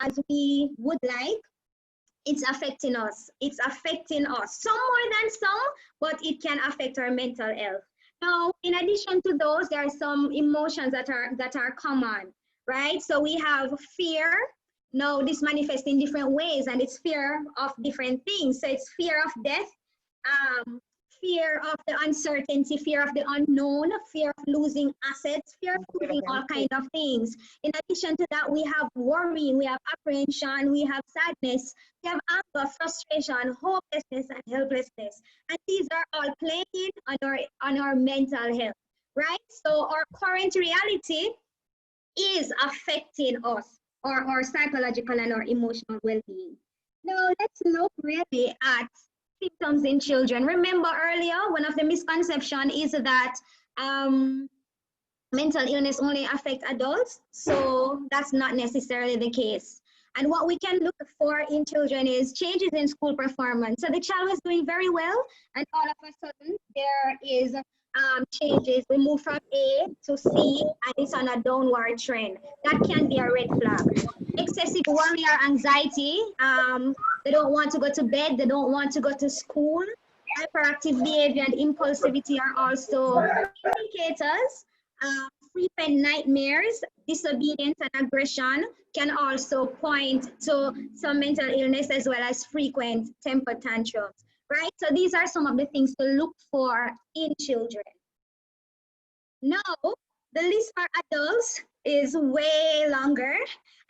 as we would like, it's affecting us. It's affecting us, some more than some, but it can affect our mental health. Now, in addition to those, there are some emotions that are common, right? So we have fear. Now, this manifests in different ways, and it's fear of different things. So it's fear of death, um, fear of the uncertainty, fear of the unknown, fear of losing assets, fear of losing all kinds of things. In addition to that, we have worry, we have apprehension, we have sadness, we have anger, frustration, hopelessness, and helplessness. And these are all playing on our mental health, right? So our current reality is affecting us, or our psychological and our emotional well-being. Now, let's look really at symptoms in children. Remember earlier, one of the misconceptions is that mental illness only affects adults. So that's not necessarily the case. And what we can look for in children is changes in school performance. So the child was doing very well, and all of a sudden there is changes. We move from A to C, and it's on a downward trend. That can be a red flag. Excessive worry or anxiety. They don't want to go to bed. They don't want to go to school. Hyperactive behavior and impulsivity are also indicators. Frequent nightmares, disobedience, and aggression can also point to some mental illness, as well as frequent temper tantrums, right? So these are some of the things to look for in children. Now, the list for adults is way longer.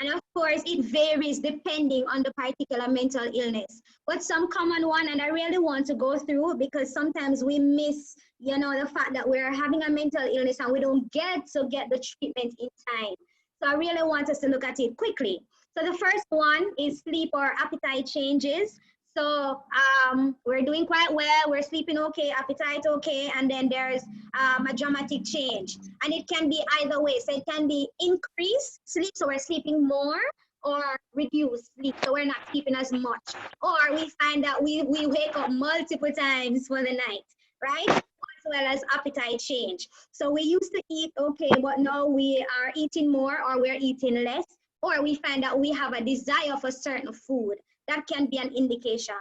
And of course, it varies depending on the particular mental illness. But some common one, and I really want to go through, because sometimes we miss, the fact that we're having a mental illness and we don't get the treatment in time. So I really want us to look at it quickly. So the first one is sleep or appetite changes. So we're doing quite well, we're sleeping okay, appetite okay, and then there's a dramatic change. And it can be either way. So it can be increased sleep, so we're sleeping more, or reduced sleep, so we're not sleeping as much. Or we find that we wake up multiple times for the night, right? As well as appetite change. So we used to eat okay, but now we are eating more, or we're eating less, or we find that we have a desire for certain food. That can be an indication.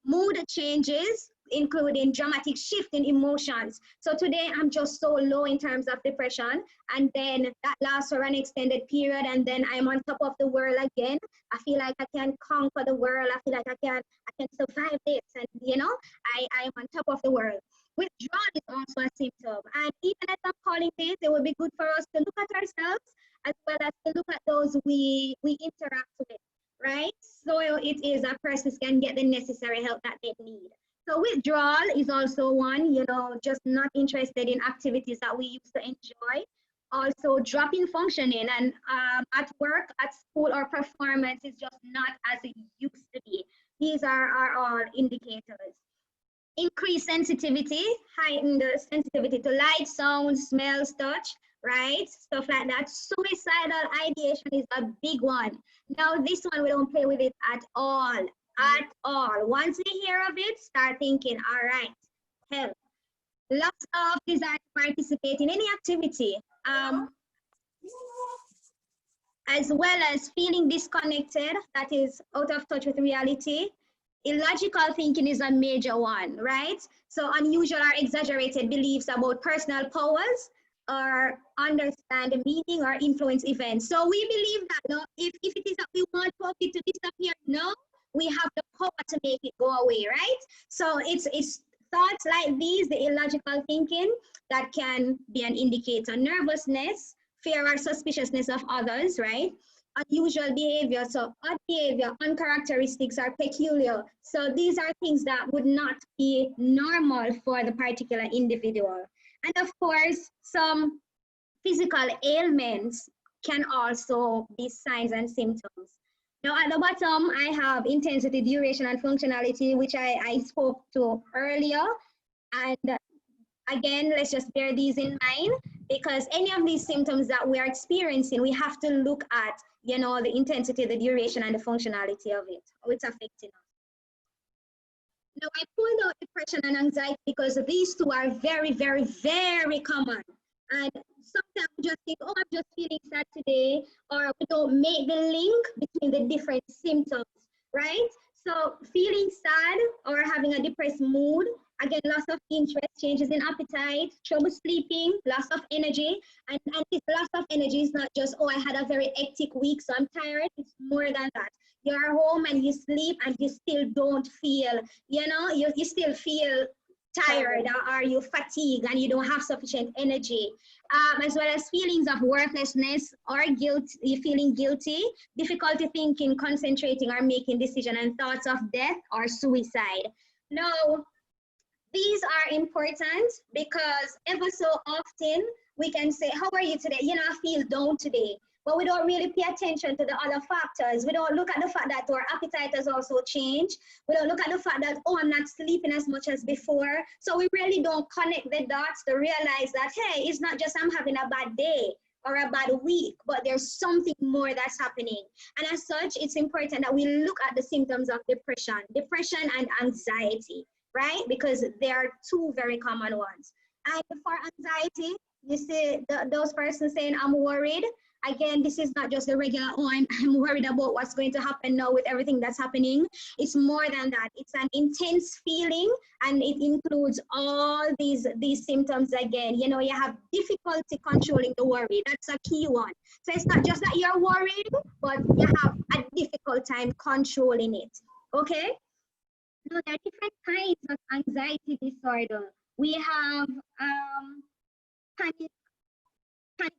Mood changes, including dramatic shift in emotions. So today I'm just so low in terms of depression, and then that lasts for an extended period, and then I'm on top of the world again. I feel like I can conquer the world. I feel like I can survive this, and I am on top of the world. Withdrawal is also a symptom. And even as I'm calling this, it would be good for us to look at ourselves, as well as to look at those we interact with, right? So it is that persons can get the necessary help that they need. So withdrawal is also one, just not interested in activities that we used to enjoy. Also drop in functioning, and at work, at school, or performance is just not as it used to be. These are all indicators. Increased sensitivity, heightened sensitivity to light, sound, smells, touch, right? Stuff like that. Suicidal ideation is a big one. Now, this one, we don't play with it at all, at all. Once we hear of it, start thinking, all right, help. Loss of desire to participate in any activity, as well as feeling disconnected, that is out of touch with reality. Illogical thinking is a major one, right? So unusual or exaggerated beliefs about personal powers, or understand the meaning or influence events. So we believe that if it is that we want COVID to disappear, no, we have the power to make it go away, right? So it's thoughts like these, the illogical thinking, that can be an indicator. Nervousness, fear or suspiciousness of others, right? Unusual behavior, so odd behavior, uncharacteristics, are peculiar. So these are things that would not be normal for the particular individual. And of course, some physical ailments can also be signs and symptoms. Now at the bottom, I have intensity, duration, and functionality, which I spoke to earlier. And again, let's just bear these in mind, because any of these symptoms that we are experiencing, we have to look at, the intensity, the duration, and the functionality of it, how it's affecting us. Now, I pulled out depression and anxiety because these two are very, very, very common, And sometimes we just think, oh, I'm just feeling sad today, or we don't make the link between the different symptoms, right? So feeling sad or having a depressed mood, again, loss of interest, changes in appetite, trouble sleeping, loss of energy. And this loss of energy is not just, oh, I had a very hectic week, so I'm tired. It's more than that. You're home and you sleep and you still don't feel, you still feel tired, or are you fatigued and you don't have sufficient energy, as well as feelings of worthlessness or guilt, you feeling guilty, difficulty thinking, concentrating or making decision, and thoughts of death or suicide. Now, these are important because ever so often we can say, how are you today? I feel down today. But we don't really pay attention to the other factors. We don't look at the fact that our appetite has also changed. We don't look at the fact that, oh, I'm not sleeping as much as before. So we really don't connect the dots to realize that, hey, it's not just I'm having a bad day or a bad week, but there's something more that's happening. And as such, it's important that we look at the symptoms of depression and anxiety, right? Because they are two very common ones. And for anxiety, you see those persons saying, I'm worried. Again, this is not just the regular, oh, I'm worried about what's going to happen now with everything that's happening. It's more than that. It's an intense feeling, and it includes all these symptoms again. You have difficulty controlling the worry. That's a key one. So it's not just that you're worried, but you have a difficult time controlling it. Okay? Now, there are different kinds of anxiety disorder. We have panic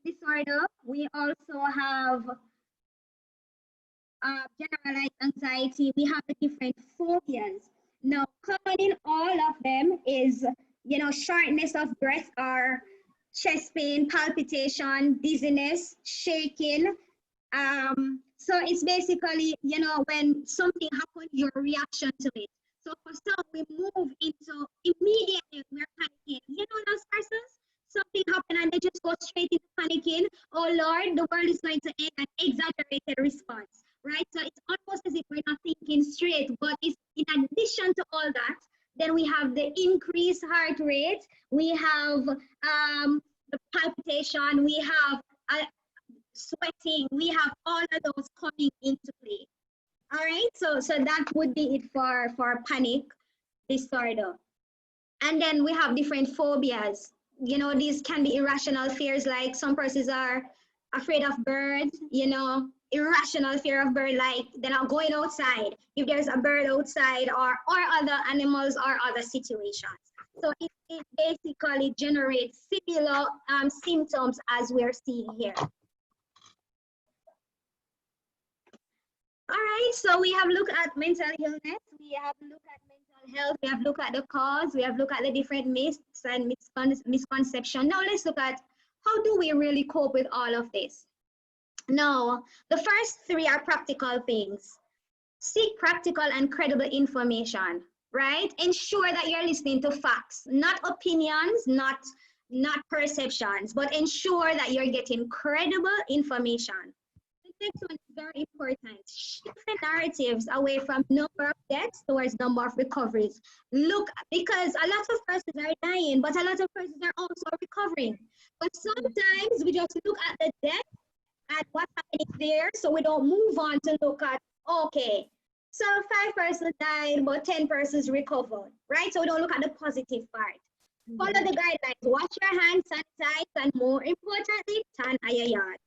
disorder. We also have generalized anxiety. We have the different phobias. Now, common in all of them is, shortness of breath or chest pain, palpitation, dizziness, shaking. So it's basically, when something happens, your reaction to it. So for some, we move into immediately we're panicking. Those persons? Something happened and they just go straight into panicking. Oh Lord, the world is going to end, an exaggerated response, right? So it's almost as if we're not thinking straight, but it's in addition to all that, then we have the increased heart rate, we have the palpitation, we have sweating, we have all of those coming into play. All right, so that would be it for panic disorder. And then we have different phobias. These can be irrational fears, like some persons are afraid of birds, irrational fear of birds, like they're not going outside if there's a bird outside, or other animals or other situations. So it basically generates similar symptoms as we're seeing here. All right, so we have looked at mental illness, we have looked at mental health, we have looked at the cause, we have looked at the different myths and misconceptions. Now let's look at how do we really cope with all of this. Now, the first three are practical things. Seek practical and credible information, right? Ensure that you're listening to facts, not opinions, not perceptions, but ensure that you're getting credible information. The next one is very important. Shift the narratives away from number of deaths towards number of recoveries. Look, because a lot of persons are dying, but a lot of persons are also recovering. But sometimes we just look at the death and what's happening there, so we don't move on to look at, okay, so 5 persons died, but 10 persons recovered, right? So we don't look at the positive part. Follow the guidelines. Wash your hands, sanitize, and more importantly, tan your yard.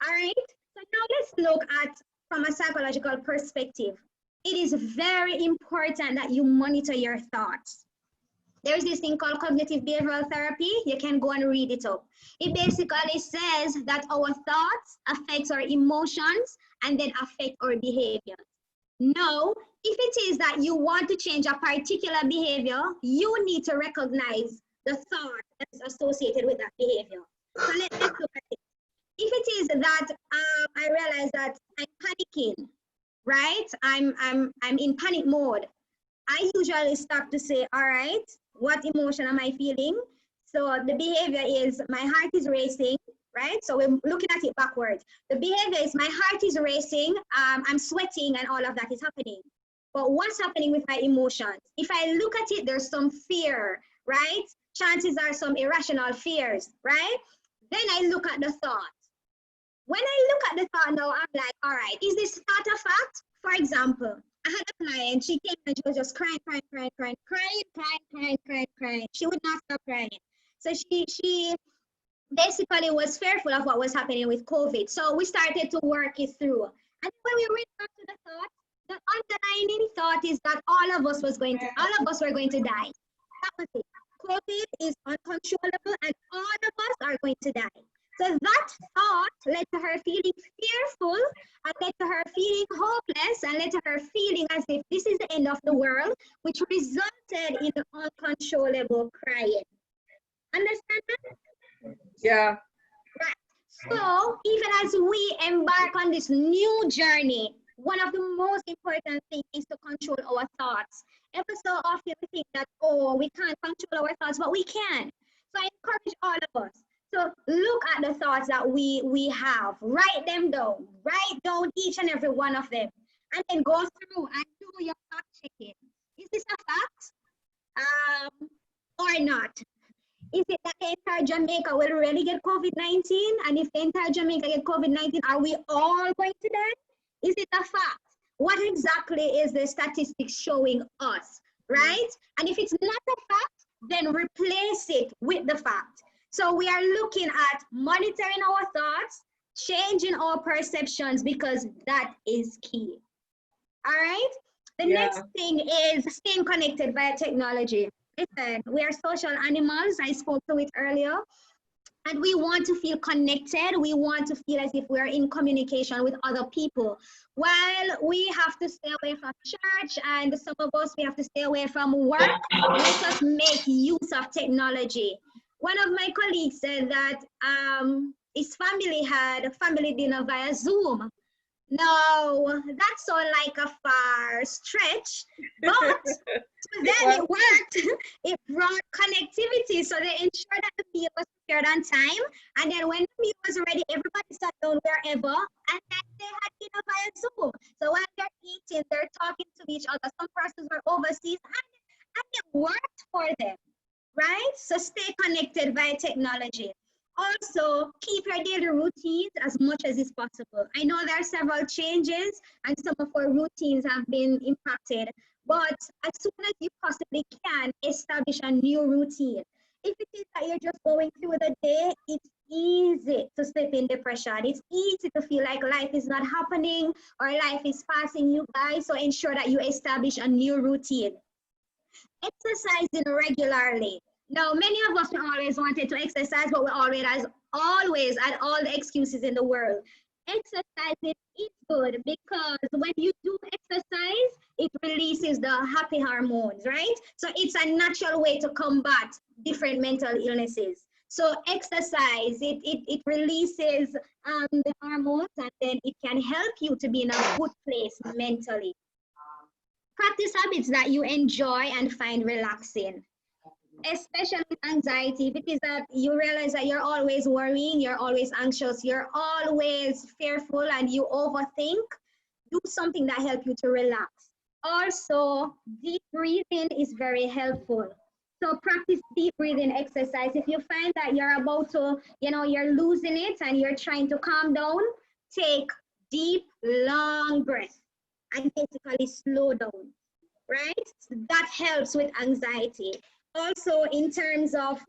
All right? So now let's look at from a psychological perspective. It is very important that you monitor your thoughts. There's this thing called cognitive behavioral therapy. You can go and read it up. It basically says that our thoughts affect our emotions and then affect our behavior. Now, if it is that you want to change a particular behavior, you need to recognize the thought that is associated with that behavior. So let's look at it. If it is that I realize that I'm panicking, right? I'm in panic mode. I usually stop to say, all right, what emotion am I feeling? So the behavior is my heart is racing, right? So we're looking at it backwards. The behavior is my heart is racing, I'm sweating, and all of that is happening. But what's happening with my emotions? If I look at it, there's some fear, right? Chances are some irrational fears, right? Then I look at the thought. When I look at the thought now, I'm like, all right, is this thought a fact? For example, I had a client, she came and she was just crying. She would not stop crying. So she basically was fearful of what was happening with COVID. So we started to work it through. And when we went back to the thought, the underlying thought is that all of us were going to die. That was it. COVID is uncontrollable and all of us are going to die. So that thought led to her feeling fearful and led to her feeling hopeless and led to her feeling as if this is the end of the world, which resulted in uncontrollable crying. Understand that? Yeah. Right. So even as we embark on this new journey, one of the most important things is to control our thoughts. Ever so often we think that, oh, we can't control our thoughts, but we can. So I encourage all of us. So look at the thoughts that we have, write them down, write down each and every one of them, and then go through and do your fact checking. Is this a fact or not? Is it that the entire Jamaica will really get COVID-19? And if the entire Jamaica get COVID-19, are we all going to die? Is it a fact? What exactly is the statistics showing us, right? And if it's not a fact, then replace it with the fact. So we are looking at monitoring our thoughts, changing our perceptions, because that is key. All right? The next thing is staying connected via technology. Listen, we are social animals. I spoke to it earlier. And we want to feel connected. We want to feel as if we're in communication with other people. While we have to stay away from church and some of us, we have to stay away from work, let us make use of technology. One of my colleagues said that his family had a family dinner via Zoom. No, that sounds like a far stretch, but then it worked. It brought connectivity, so they ensured that the meal was prepared on time. And then when the meal was ready, everybody sat down wherever, and then they had dinner via Zoom. So while they're eating, they're talking to each other. Some persons were overseas, and it worked for them, right? So stay connected via technology. Also, keep your daily routines as much as is possible. I know there are several changes and some of our routines have been impacted, but as soon as you possibly can, establish a new routine. If it is that you're just going through the day, it's easy to slip in depression. It's easy to feel like life is not happening or life is passing you by, so ensure that you establish a new routine. Exercising regularly. Now, many of us always wanted to exercise, but we always had all the excuses in the world. Exercising is good because when you do exercise, it releases the happy hormones, right? So it's a natural way to combat different mental illnesses. So exercise, it releases the hormones, and then it can help you to be in a good place mentally. Practice habits that you enjoy and find relaxing. Especially with anxiety, because that you realize that you're always worrying, you're always anxious, you're always fearful, and you overthink. Do something that helps you to relax. Also, deep breathing is very helpful. So practice deep breathing exercise. If you find that you're about to, you're losing it and you're trying to calm down, take deep, long breath and basically slow down, right? That helps with anxiety. Also, in terms of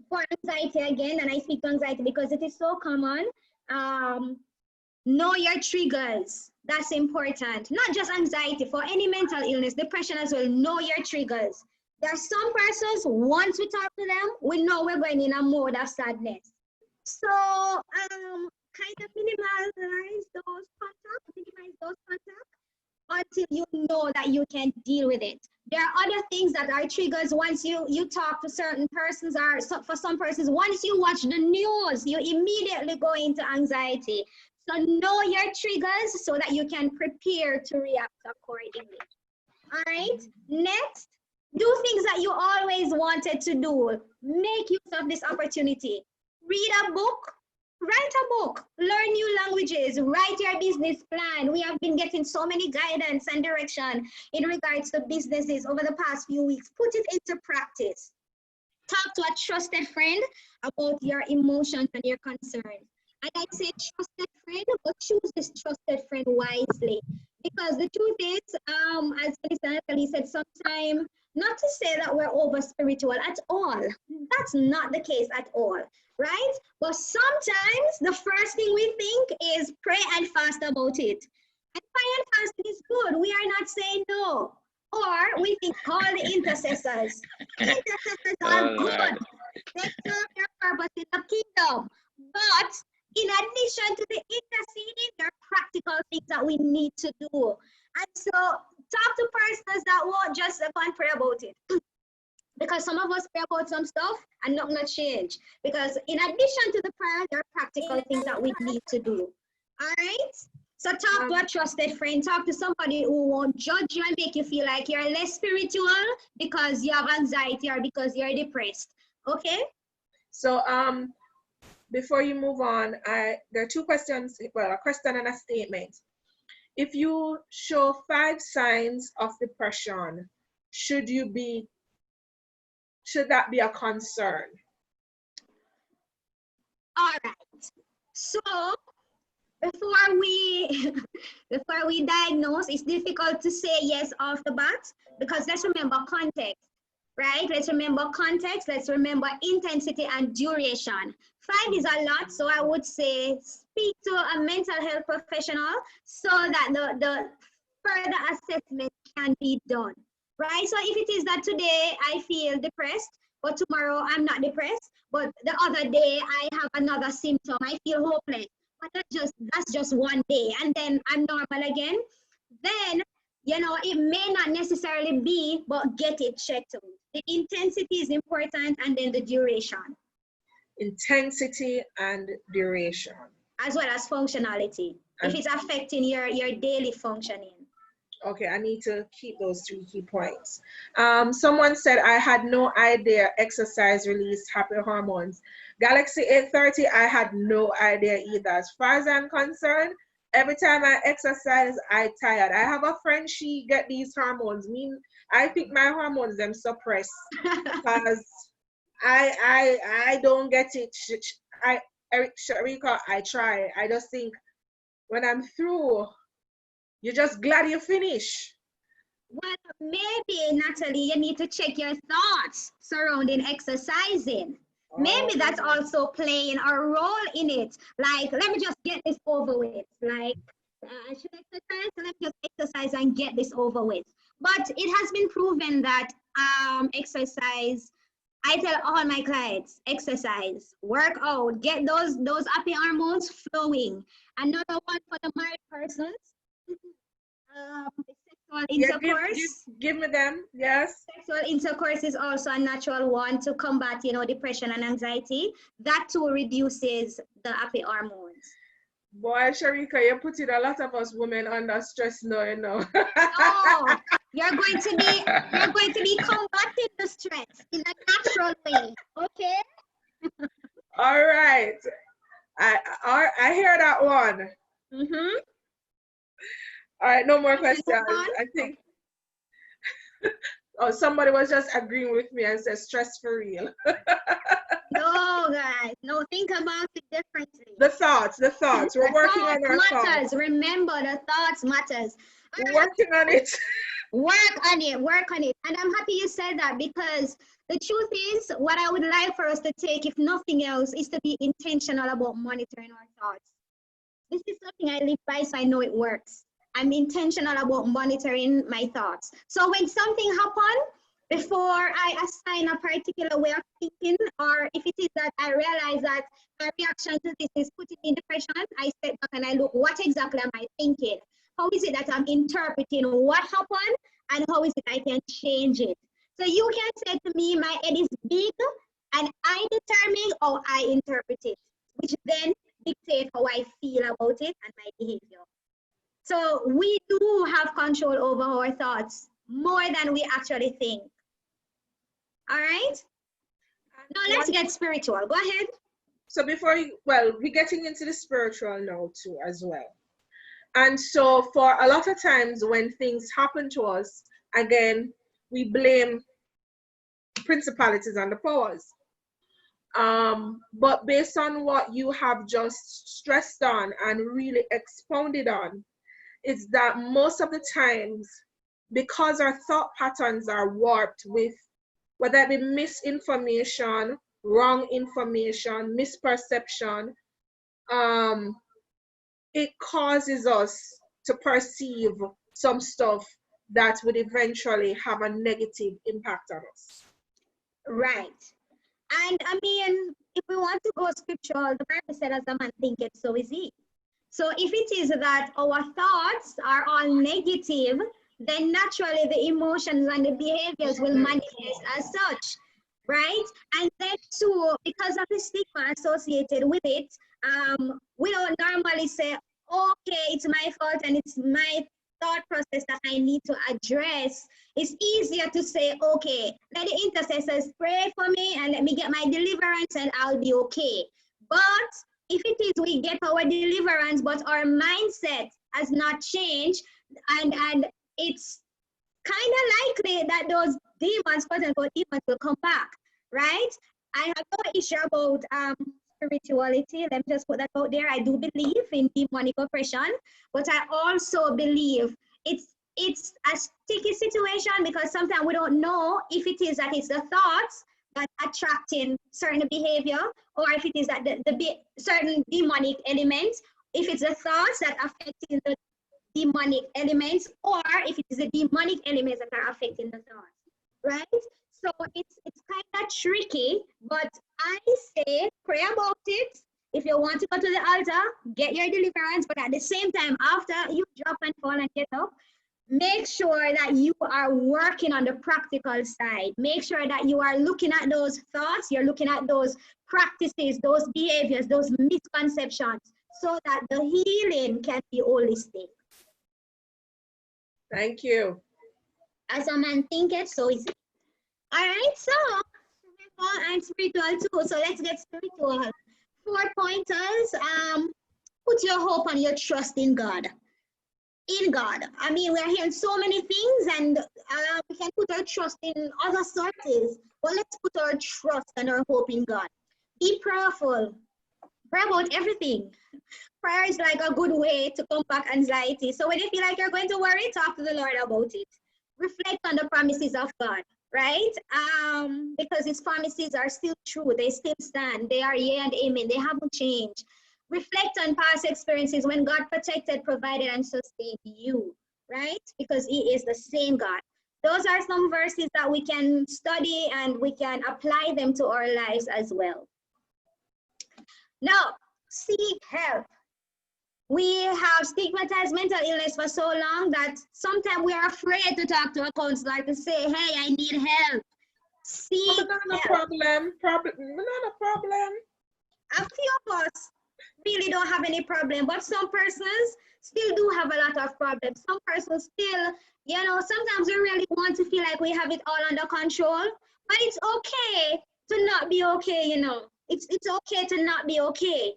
for anxiety again, and I speak to anxiety because it is so common, know your triggers. That's important. Not just anxiety, for any mental illness, depression as well, know your triggers. There are some persons, once we talk to them, we know we're going in a mode of sadness. So kind of minimize those contacts until you know that you can deal with it. There are other things that are triggers once you talk to certain persons, or for some persons, once you watch the news, you immediately go into anxiety. So know your triggers so that you can prepare to react accordingly. All right, next, do things that you always wanted to do. Make use of this opportunity. Read a book. Write a book, learn new languages, write your business plan. We have been getting so many guidance and direction in regards to businesses over the past few weeks. Put it into practice. talk to a trusted friend about your emotions and your concerns. And I say trusted friend, but choose this trusted friend wisely. Because the truth is, as Mr. Natalie said, sometimes, not to say that we're over spiritual at all. That's not the case at all, right? But sometimes the first thing we think is pray and fast about it. And prayer and fasting is good. We are not saying no. Or we think call the intercessors. Intercessors are good. They serve their purpose in the kingdom. But in addition to the interceding, there are practical things that we need to do. And so talk to persons that won't just go and pray about it. Because some of us pray about some stuff and nothing will change. Because in addition to the prayer, there are practical things that we need to do. All right? So talk to a trusted friend. Talk to somebody who won't judge you and make you feel like you're less spiritual because you have anxiety or because you're depressed. Okay? So before you move on, there are two questions, well, a question and a statement. If you show 5 signs of depression, should that be a concern? All right. So before we diagnose, it's difficult to say yes off the bat because let's remember context, right? Let's remember context. Let's remember intensity and duration. 5 is a lot, so I would say speak to a mental health professional so that the further assessment can be done, right? So if it is that today I feel depressed, but tomorrow I'm not depressed, but the other day I have another symptom, I feel hopeless. But that's just one day, and then I'm normal again. Then, it may not necessarily be, but get it checked out. The intensity is important, and then the duration. Intensity and duration. As well as functionality, if it's affecting your daily functioning. Okay, I need to keep those 3 key points. Someone said, I had no idea exercise released happy hormones. Galaxy 830, I had no idea either. As far as I'm concerned, every time I exercise, I tired. I have a friend, she get these hormones. I think my hormones, them suppressed because I don't get it. Sherika, I try. I just think when I'm through, you're just glad you finish. Well, maybe, Natalie, you need to check your thoughts surrounding exercising. Maybe that's also playing a role in it. Like, let me just get this over with. Like, I should exercise, so let me just exercise and get this over with. But it has been proven that exercise, I tell all my clients, exercise, work out, get those happy hormones flowing. Another one for the married persons. Sexual intercourse. Give me them, yes. Sexual intercourse is also a natural one to combat, depression and anxiety. That too reduces the happy hormones. Boy, Sherika, you're putting a lot of us women under stress now, No, you're going to be combating the stress in a natural way. Okay. All right. I hear that one. Mm-hmm. All right, no more questions. I think somebody was just agreeing with me and said stress for real. No, guys, no, think about it differently. The thoughts. We're working on our thoughts. Remember, the thoughts matters. We're working on it. Work on it. And I'm happy you said that because the truth is, what I would like for us to take, if nothing else, is to be intentional about monitoring our thoughts. This is something I live by, so I know it works. I'm intentional about monitoring my thoughts. So when something happens, before I assign a particular way of thinking, or if it is that I realize that my reaction to this is putting me in depression, I step back and I look, what exactly am I thinking? How is it that I'm interpreting what happened, and how is it I can change it? So you can say to me, my head is big, and I determine how I interpret it, which then dictates how I feel about it and my behavior. So we do have control over our thoughts more than we actually think. All right? Now let's get spiritual. Go ahead. So we're getting into the spiritual now too as well. And so for a lot of times when things happen to us, again, we blame principalities and the powers. But based on what you have just stressed on and really expounded on, is that most of the times, because our thought patterns are warped with whether it be misinformation, wrong information, misperception, it causes us to perceive some stuff that would eventually have a negative impact on us. Right. And I mean, if we want to go scriptural, the Bible said, as a man thinketh, so is he. So if it is that our thoughts are all negative, then naturally the emotions and the behaviors will manifest as such, right? And then too, because of the stigma associated with it, we don't normally say, okay, it's my fault and it's my thought process that I need to address. It's easier to say, okay, let the intercessors pray for me and let me get my deliverance and I'll be okay. But if it is we get our deliverance, but our mindset has not changed, and it's kind of likely that those demons, quote unquote, demons will come back, right? I have no issue about spirituality. Let me just put that out there. I do believe in demonic oppression, but I also believe it's a sticky situation because sometimes we don't know if it is that it's the thoughts that attracting certain behavior, or if it is that the certain demonic elements, if it's the thoughts that affecting the demonic elements, or if it is the demonic elements that are affecting the thoughts, right? So it's kind of tricky, but I say pray about it. If you want to go to the altar, get your deliverance, but at the same time, after you drop and fall and get up, make sure that you are working on the practical side. Make sure that you are looking at those thoughts, you're looking at those practices, those behaviors, those misconceptions, so that the healing can be holistic. Thank you. As a man thinketh, so is it. All right, so spiritual and spiritual too. So let's get spiritual. 4 pointers. Put your hope and your trust in God. In God. I mean, we are hearing so many things, and we can put our trust in other sources. But let's put our trust and our hope in God. Be prayerful. Pray about everything. Prayer is like a good way to combat anxiety. So when you feel like you're going to worry, talk to the Lord about it. Reflect on the promises of God, right? Because his promises are still true. They still stand. They are yea and amen. They haven't changed. Reflect on past experiences when God protected, provided, and sustained you, right? Because he is the same God. Those are some verses that we can study and we can apply them to our lives as well. Now, seek help. We have stigmatized mental illness for so long that sometimes we are afraid to talk to a counselor to say, hey, I need help. Seek help. Not a problem. Not a problem. A few of us really don't have any problem, but some persons still do have a lot of problems. Some persons still, you know, sometimes we really want to feel like we have it all under control, but it's okay to not be okay, you know. It's okay to not be okay.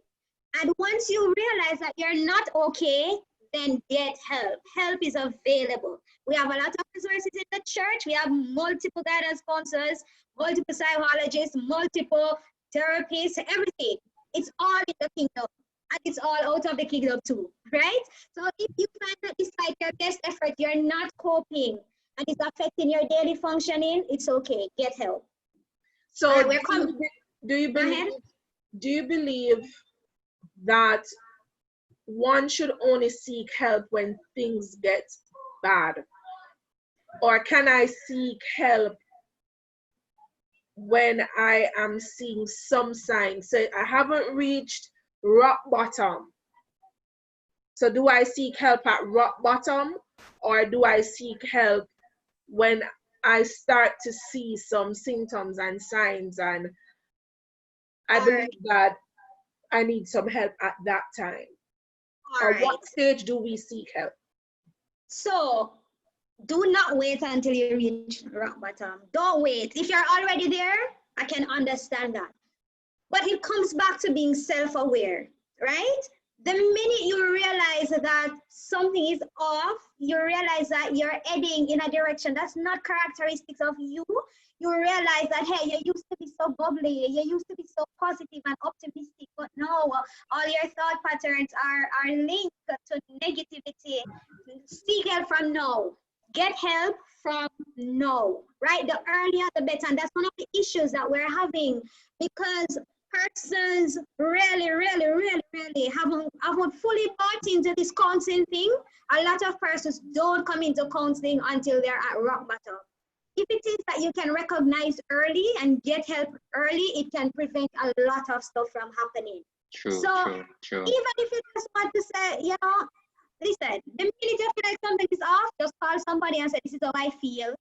And once you realize that you're not okay, then get help. Help is available. We have a lot of resources in the church. We have multiple guidance counselors, multiple psychologists, multiple therapists, everything. It's all in the kingdom. And it's all out of the kingdom too, right? So if you find that despite your best effort, you're not coping and it's affecting your daily functioning, it's okay. Get help. So we're coming. Do you believe that one should only seek help when things get bad? Or can I seek help when I am seeing some signs? So I haven't reached rock bottom. So do I seek help at rock bottom, or do I seek help when I start to see some symptoms and signs and I believe that I need some help at that time? Or what stage do we seek help? So do not wait until you reach rock bottom. Don't wait. If you're already there, I can understand that. But it comes back to being self-aware, right? The minute you realize that something is off, you realize that you're heading in a direction that's not characteristics of you, you realize that, hey, you used to be so bubbly, you used to be so positive and optimistic, but no, all your thought patterns are linked to negativity. Seek help from now. Get help from now, right? The earlier, the better. And that's one of the issues that we're having, because persons really haven't fully bought into this counseling thing. A lot of persons don't come into counseling until they're at rock bottom. If it is that you can recognize early and get help early, it can prevent a lot of stuff from happening. True. Even if you just want to say, you know, listen, the minute you feel like something is off, just call somebody and say, this is how I feel.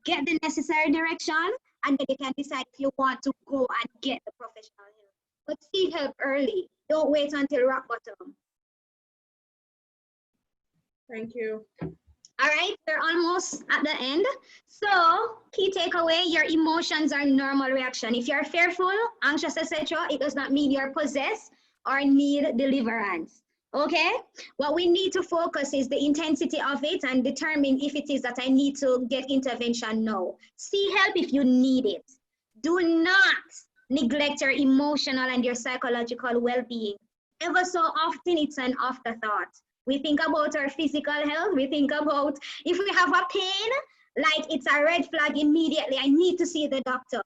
Get the necessary direction, and then you can decide if you want to go and get the professional help. But seek help early. Don't wait until rock bottom. Thank you. All right, we're almost at the end. So, key takeaway, your emotions are normal reaction. If you're fearful, anxious, etc., it does not mean you're possessed or need deliverance. Okay, what we need to focus is the intensity of it and determine if it is that I need to get intervention now. Seek help if you need it. Do not neglect your emotional and your psychological well-being. Ever so often, it's an afterthought. We think about our physical health. We think about if we have a pain, like it's a red flag immediately. I need to see the doctor.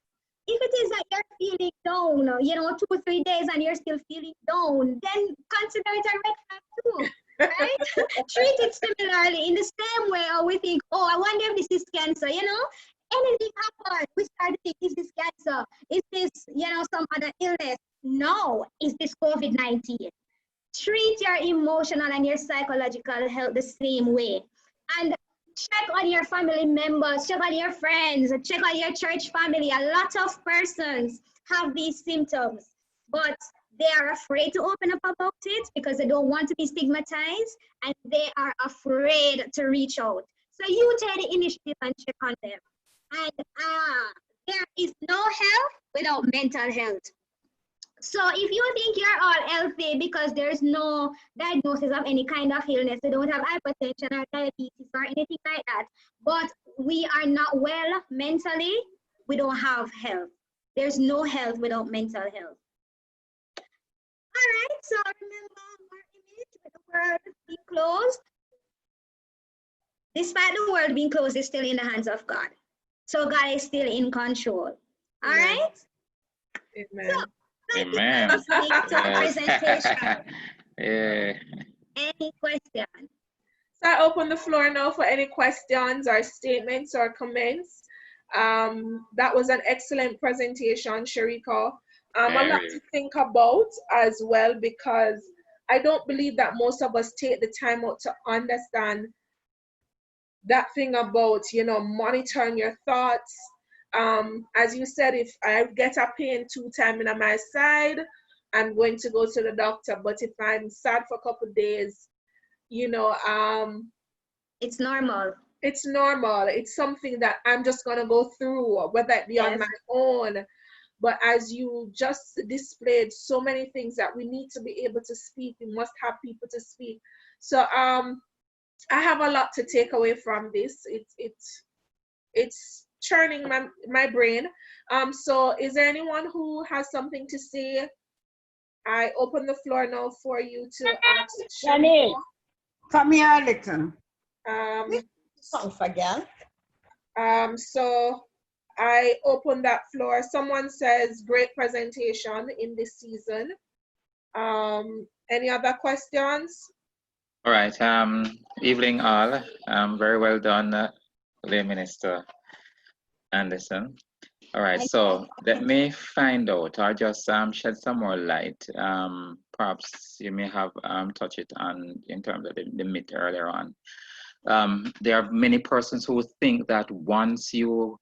If it is that you're feeling down, you know, 2 or 3 days and you're still feeling down, then consider it a red flag too, right? Treat it similarly in the same way. Or we think, oh, I wonder if this is cancer, you know? Anything happens, we start to think, is this cancer? Is this, you know, some other illness? No, is this COVID-19? Treat your emotional and your psychological health the same way. And check on your family members, check on your friends, check on your church family. A lot of persons have these symptoms, but they are afraid to open up about it because they don't want to be stigmatized, and they are afraid to reach out. So you take the initiative and check on them. And there is no health without mental health. So if you think you're all healthy because there's no diagnosis of any kind of illness, you don't have hypertension or diabetes or anything like that, but we are not well mentally, we don't have health. There's no health without mental health. All right, so remember our image with the world being closed. Despite the world being closed, it's still in the hands of God. So God is still in control. All right? Amen. So, Amen. presentation. Yeah. Any questions? So I open the floor now for any questions or statements or comments. That was an excellent presentation, Sherika. A lot to think about as well, because I don't believe that most of us take the time out to understand that thing about, you know, monitoring your thoughts. As you said, if I get a pain 2 times in my side, I'm going to go to the doctor. But if I'm sad for a couple of days, you know, it's normal. It's normal. It's something that I'm just going to go through, whether it be on my own. But as you just displayed so many things that we need to be able to speak, we must have people to speak. So I have a lot to take away from this. It's churning my brain. So is there anyone who has something to say? I open the floor now for you to ask. Janine, come here a little. Again. So I open that floor. Someone says great presentation in this season. Any other questions? All right. Evening all. Very well done, Lay Minister Anderson. All right. So let me find out, or just shed some more light. Perhaps you may have touched it on in terms of the myth earlier on. There are many persons who think that once you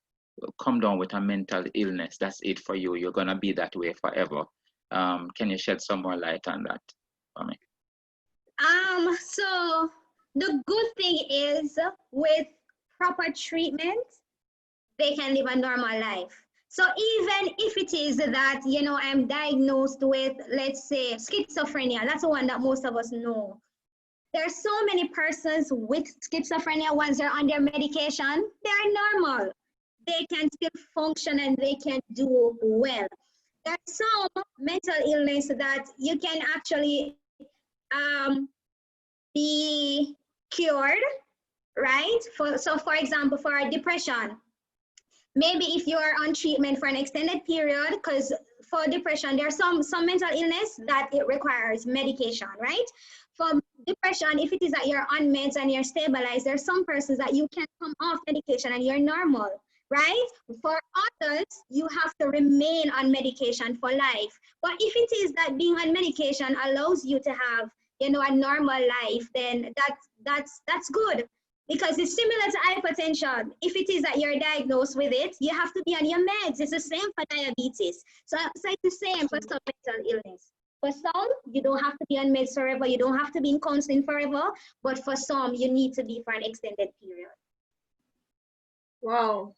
come down with a mental illness, that's it for you. You're gonna be that way forever. Can you shed some more light on that for me? So the good thing is with proper treatment, they can live a normal life. So even if it is that, you know, I'm diagnosed with, let's say, schizophrenia, that's the one that most of us know. There are so many persons with schizophrenia, once they're on their medication, they're normal. They can still function and they can do well. There's some mental illness that you can actually be cured, right? So for example, for depression, maybe if you are on treatment for an extended period, because for depression, there's some mental illness that it requires medication, right? For depression, if it is that you're on meds and you're stabilized, there's some persons that you can come off medication and you're normal, right? For others, you have to remain on medication for life. But if it is that being on medication allows you to have, you know, a normal life, then that's good. Because it's similar to hypertension. If it is that you're diagnosed with it, you have to be on your meds. It's the same for diabetes. So it's the same for some mental illness. For some, you don't have to be on meds forever. You don't have to be in counseling forever. But for some, you need to be for an extended period. Wow.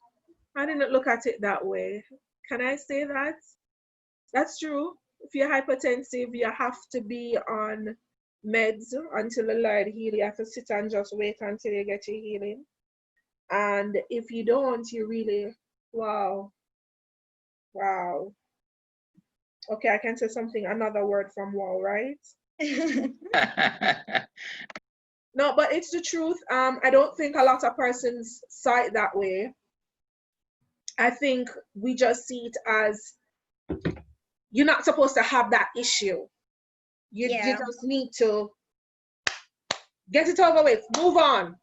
I didn't look at it that way. Can I say that? That's true. If you're hypertensive, you have to be on meds until the Lord heal. You have to sit and just wait until you get your healing. And if you don't, you really, wow. Okay, I can say something, another word from wow, right? No, but it's the truth. I don't think a lot of persons saw it that way. I think we just see it as you're not supposed to have that issue. You just need to get it over with, move on.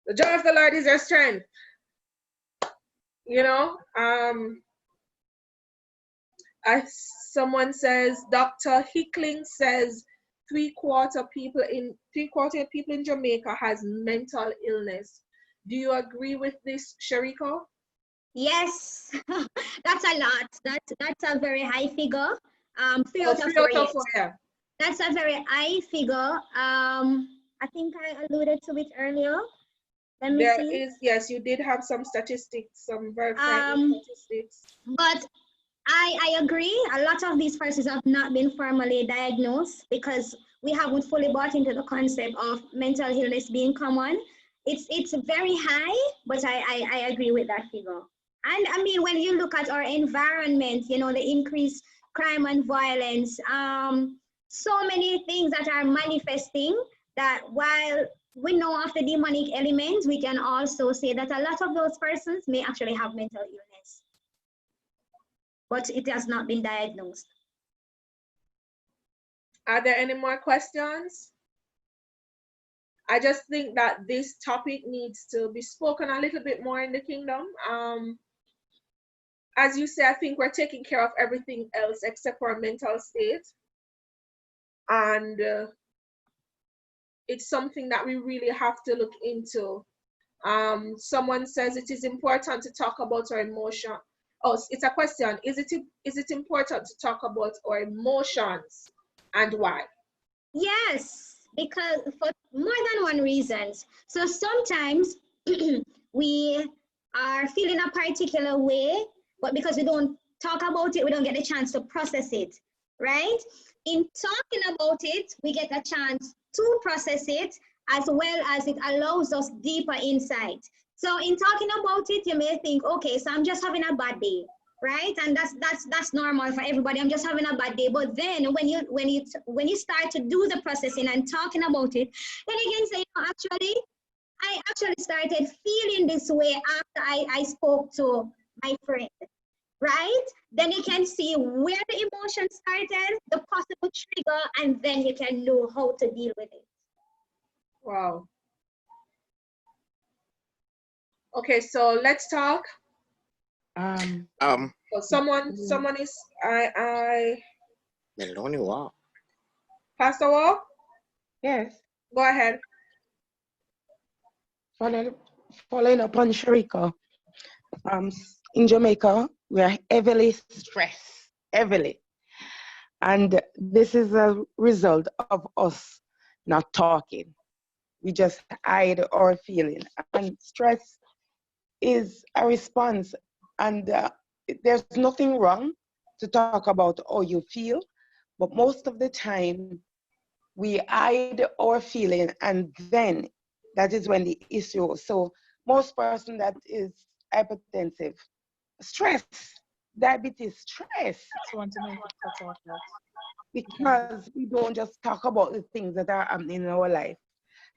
The joy of the Lord is your strength. You know, someone says, Dr. Hickling says, three-quarter of people in Jamaica has mental illness. Do you agree with this, Sherika? Yes, that's a lot. That's a very high figure. 3 out of 4, yes. Yeah. That's a very high figure. I think I alluded to it earlier. Let me see. Yes, you did have some statistics, some very frightening statistics. But I agree. A lot of these persons have not been formally diagnosed because we haven't fully bought into the concept of mental illness being common. It's very high, but I agree with that figure. And I mean, when you look at our environment, you know, the increased crime and violence, so many things that are manifesting that while we know of the demonic elements, we can also say that a lot of those persons may actually have mental illness, but it has not been diagnosed. Are there any more questions? I just think that this topic needs to be spoken a little bit more in the kingdom. As you say, I think we're taking care of everything else except for our mental state. And it's something that we really have to look into. Someone says it is important to talk about our emotion. Oh, it's a question. Is it important to talk about our emotions and why? Yes, because for more than one reason. So sometimes we are feeling a particular way, but because we don't talk about it, we don't get a chance to process it, right? In talking about it, we get a chance to process it, as well as it allows us deeper insight. So in talking about it, you may think, okay, so I'm just having a bad day, right? And that's normal for everybody. I'm just having a bad day. But then when you start to do the processing and talking about it, then you can say, oh, actually, I actually started feeling this way after I spoke to my friend, right? Then you can see where the emotion started, the possible trigger, and then you can know how to deal with it. Wow. Okay, so let's talk. So someone is Meloni Wall. Pastor Wall? Yes. Go ahead. Following up on Sherika, in Jamaica, we are heavily stressed, heavily. And this is a result of us not talking. We just hide our feeling. And stress is a response, and there's nothing wrong to talk about how you feel, but most of the time we hide our feeling, and then that is when the issue. So most person that is hypertensive, stress, diabetes, stress, because we don't just talk about the things that are happening in our life.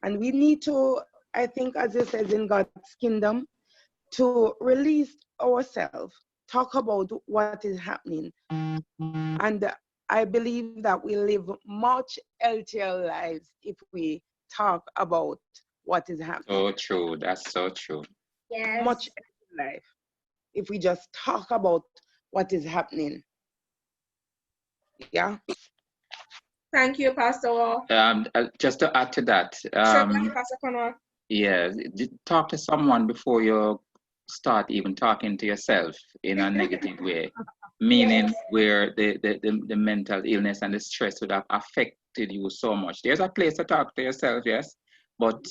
And we need to, I think, as it says in God's kingdom, to release ourselves, talk about what is happening. And I believe that we live much healthier lives if we talk about what is happening. So true. That's so true. Yes. Much healthier life if we just talk about what is happening. Yeah. Thank you, Pastor Wall. Just to add to that, Sure, Pastor Conor. yeah, talk to someone before you start even talking to yourself in a negative way, meaning where the mental illness and the stress would have affected you so much. There's a place to talk to yourself, yes, but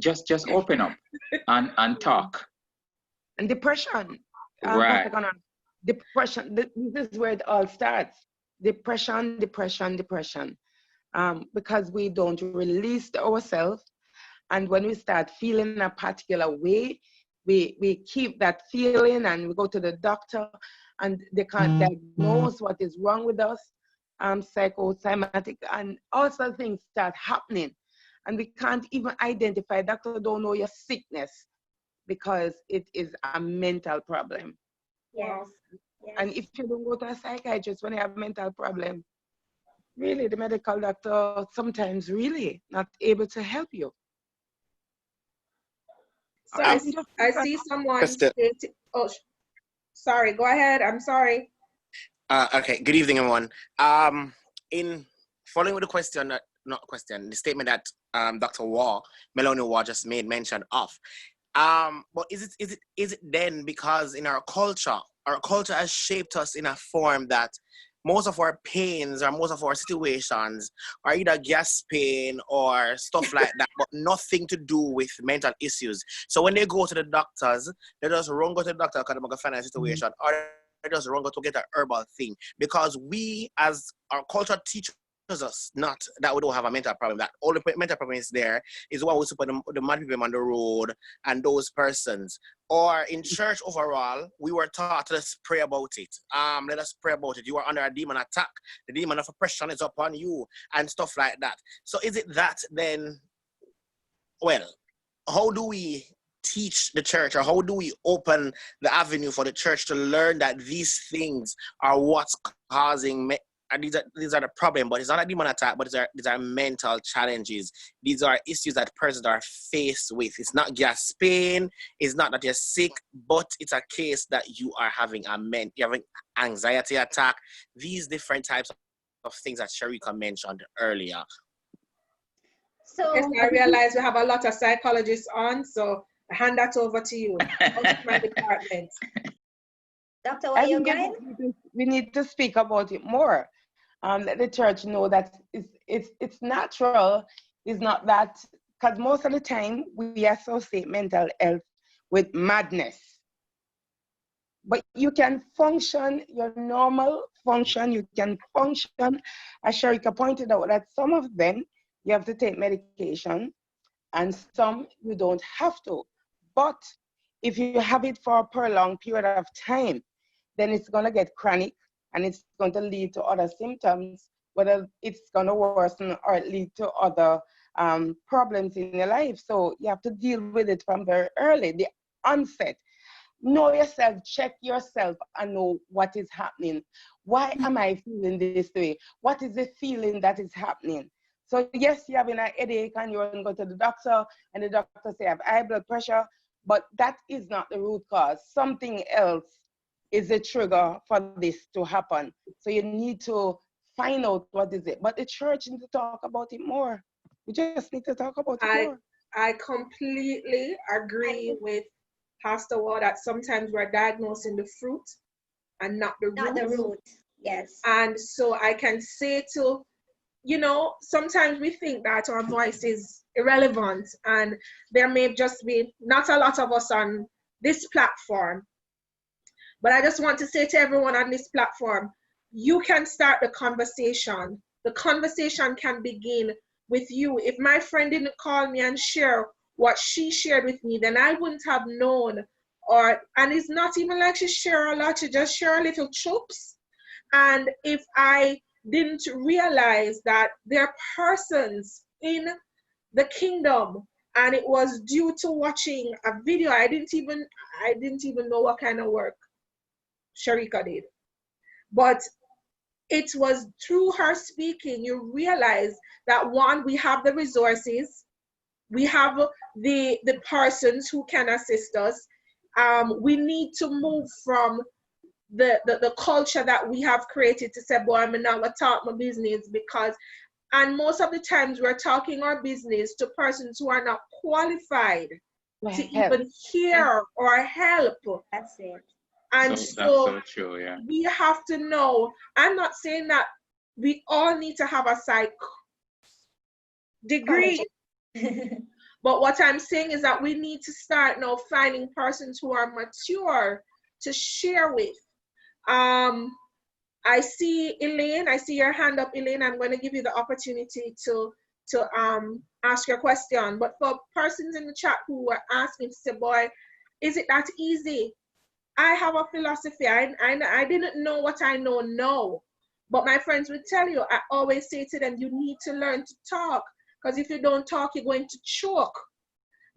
just open up and talk. And depression. Right. Depression, this is where it all starts. Depression. Because we don't release ourselves. And when we start feeling a particular way, we keep that feeling and we go to the doctor and they can't diagnose what is wrong with us, psychosomatic, and all sorts of things start happening. And we can't even identify, doctor don't know your sickness because it is a mental problem. Yes. And if you don't go to a psychiatrist when you have a mental problem, really the medical doctor sometimes really not able to help you. So I see someone stating, oh, sorry, go ahead. I'm sorry. Okay, good evening, everyone. In following with the question, the statement that Dr. Melanie Waugh just made mention of. But is it then because in our culture has shaped us in a form that most of our pains or most of our situations are either gas pain or stuff like that, but nothing to do with mental issues. So when they go to the doctors, they just run go to the doctor because they have a financial situation, or they just run go to get an herbal thing. Because we, as our culture teaches us, not that we don't have a mental problem, that all the mental problem is there, is what we support the mad people on the road and those persons. Or in church overall, we were taught to just pray about it. Let us pray about it. You are under a demon attack. The demon of oppression is upon you and stuff like that. So is it that then, well, how do we teach the church, or how do we open the avenue for the church to learn that these things are what's causing these are the problem, but it's not a demon attack, but these are mental challenges. These are issues that persons are faced with. It's not just pain, it's not that you're sick, but it's a case that you are having you're having anxiety attack, these different types of things that Sherika mentioned earlier. So yes, I realize we have a lot of psychologists on, so I hand that over to you. My department. Dr. What you going? We need to speak about it more. Let the church know that it's natural. It's not that, because most of the time we associate mental health with madness. But you can function, your normal function, you can function. As Sherika pointed out, that some of them you have to take medication and some you don't have to. But if you have it for a prolonged period of time, then it's going to get chronic and it's going to lead to other symptoms, whether it's going to worsen or lead to other problems in your life. So you have to deal with it from very early, the onset. Know yourself, check yourself and know what is happening. Why am I feeling this way? What is the feeling that is happening? So yes, you're having a headache and you're going to go to the doctor and the doctor say I have high blood pressure, but that is not the root cause. Something else is a trigger for this to happen. So you need to find out what is it. But the church needs to talk about it more. We just need to talk about it more. I completely agree with Pastor Ward that sometimes we're diagnosing the fruit and not the root. Not the root, yes. And so I can say to, sometimes we think that our voice is irrelevant, and there may just be not a lot of us on this platform But I just want to say to everyone on this platform, you can start the conversation. The conversation can begin with you. If my friend didn't call me and share what she shared with me, then I wouldn't have known. And it's not even like she shared a lot, she just shared a little choops. And if I didn't realize that there are persons in the kingdom, and it was due to watching a video, I didn't even know what kind of work Sherika did. But it was through her speaking, you realize that one, we have the resources, we have the persons who can assist us. We need to move from the culture that we have created to say, boy, I'm not gonna talk my business because, and most of the times we're talking our business to persons who are not qualified to even hear or help. That's it. And that's so true, yeah. we have to know, I'm not saying that we all need to have a psych degree, but what I'm saying is that we need to start now finding persons who are mature to share with. I see Elaine, I see your hand up, Elaine. I'm going to give you the opportunity to ask your question. But for persons in the chat who are asking to say, boy, is it that easy? I have a philosophy. I didn't know what I know now. But my friends will tell you, I always say to them, you need to learn to talk. Because if you don't talk, you're going to choke.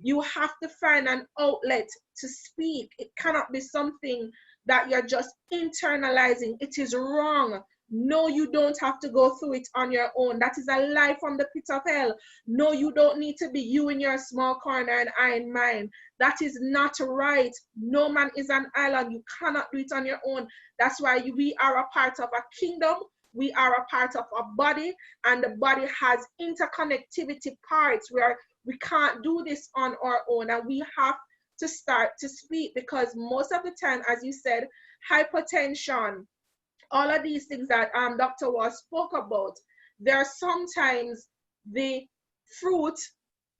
You have to find an outlet to speak. It cannot be something that you're just internalizing. It is wrong. No, you don't have to go through it on your own. That is a lie from the pit of hell. No, you don't need to be you in your small corner and I in mine. That is not right. No man is an island. You cannot do it on your own. That's why we are a part of a kingdom. We are a part of a body, and the body has interconnectivity parts where we can't do this on our own, and we have to start to speak, because most of the time, as you said, hypertension, all of these things that Dr. Wass spoke about, they're sometimes the fruit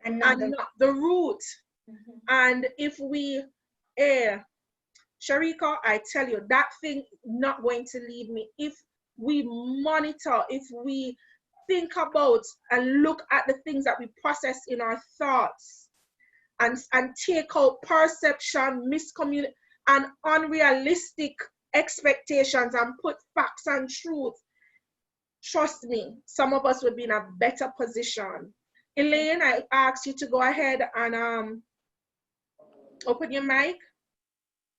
and not the root. Mm-hmm. And if we, Sherika, I tell you, that thing not going to leave me. If we monitor, if we think about and look at the things that we process in our thoughts and take out perception, miscommunication, and unrealistic expectations and put facts and truth, trust me, some of us would be in a better position. Elaine, I ask you to go ahead and open your mic.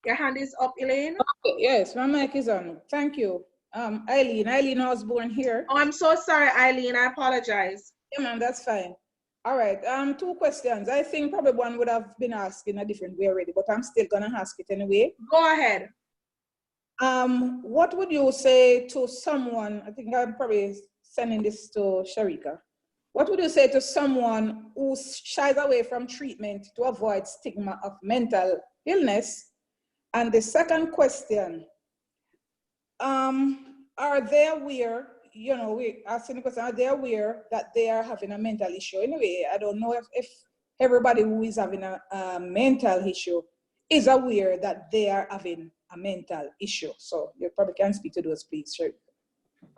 Your hand is up, Elaine. Okay, yes, my mic is on. Thank you. Eileen Osborne here. Oh, I'm so sorry, Eileen. I apologize. Yeah, ma'am, that's fine. All right, 2 questions. I think probably one would have been asked in a different way already, but I'm still gonna ask it anyway. Go ahead. What would you say to someone, I think I'm probably sending this to Sherika. What would you say to someone who shies away from treatment to avoid stigma of mental illness? And the second question, are they aware, you know, we asking the question, are they aware that they are having a mental issue? Anyway, I don't know if everybody who is having a mental issue is aware that they are having a mental issue. So you probably can speak to those, please, sure.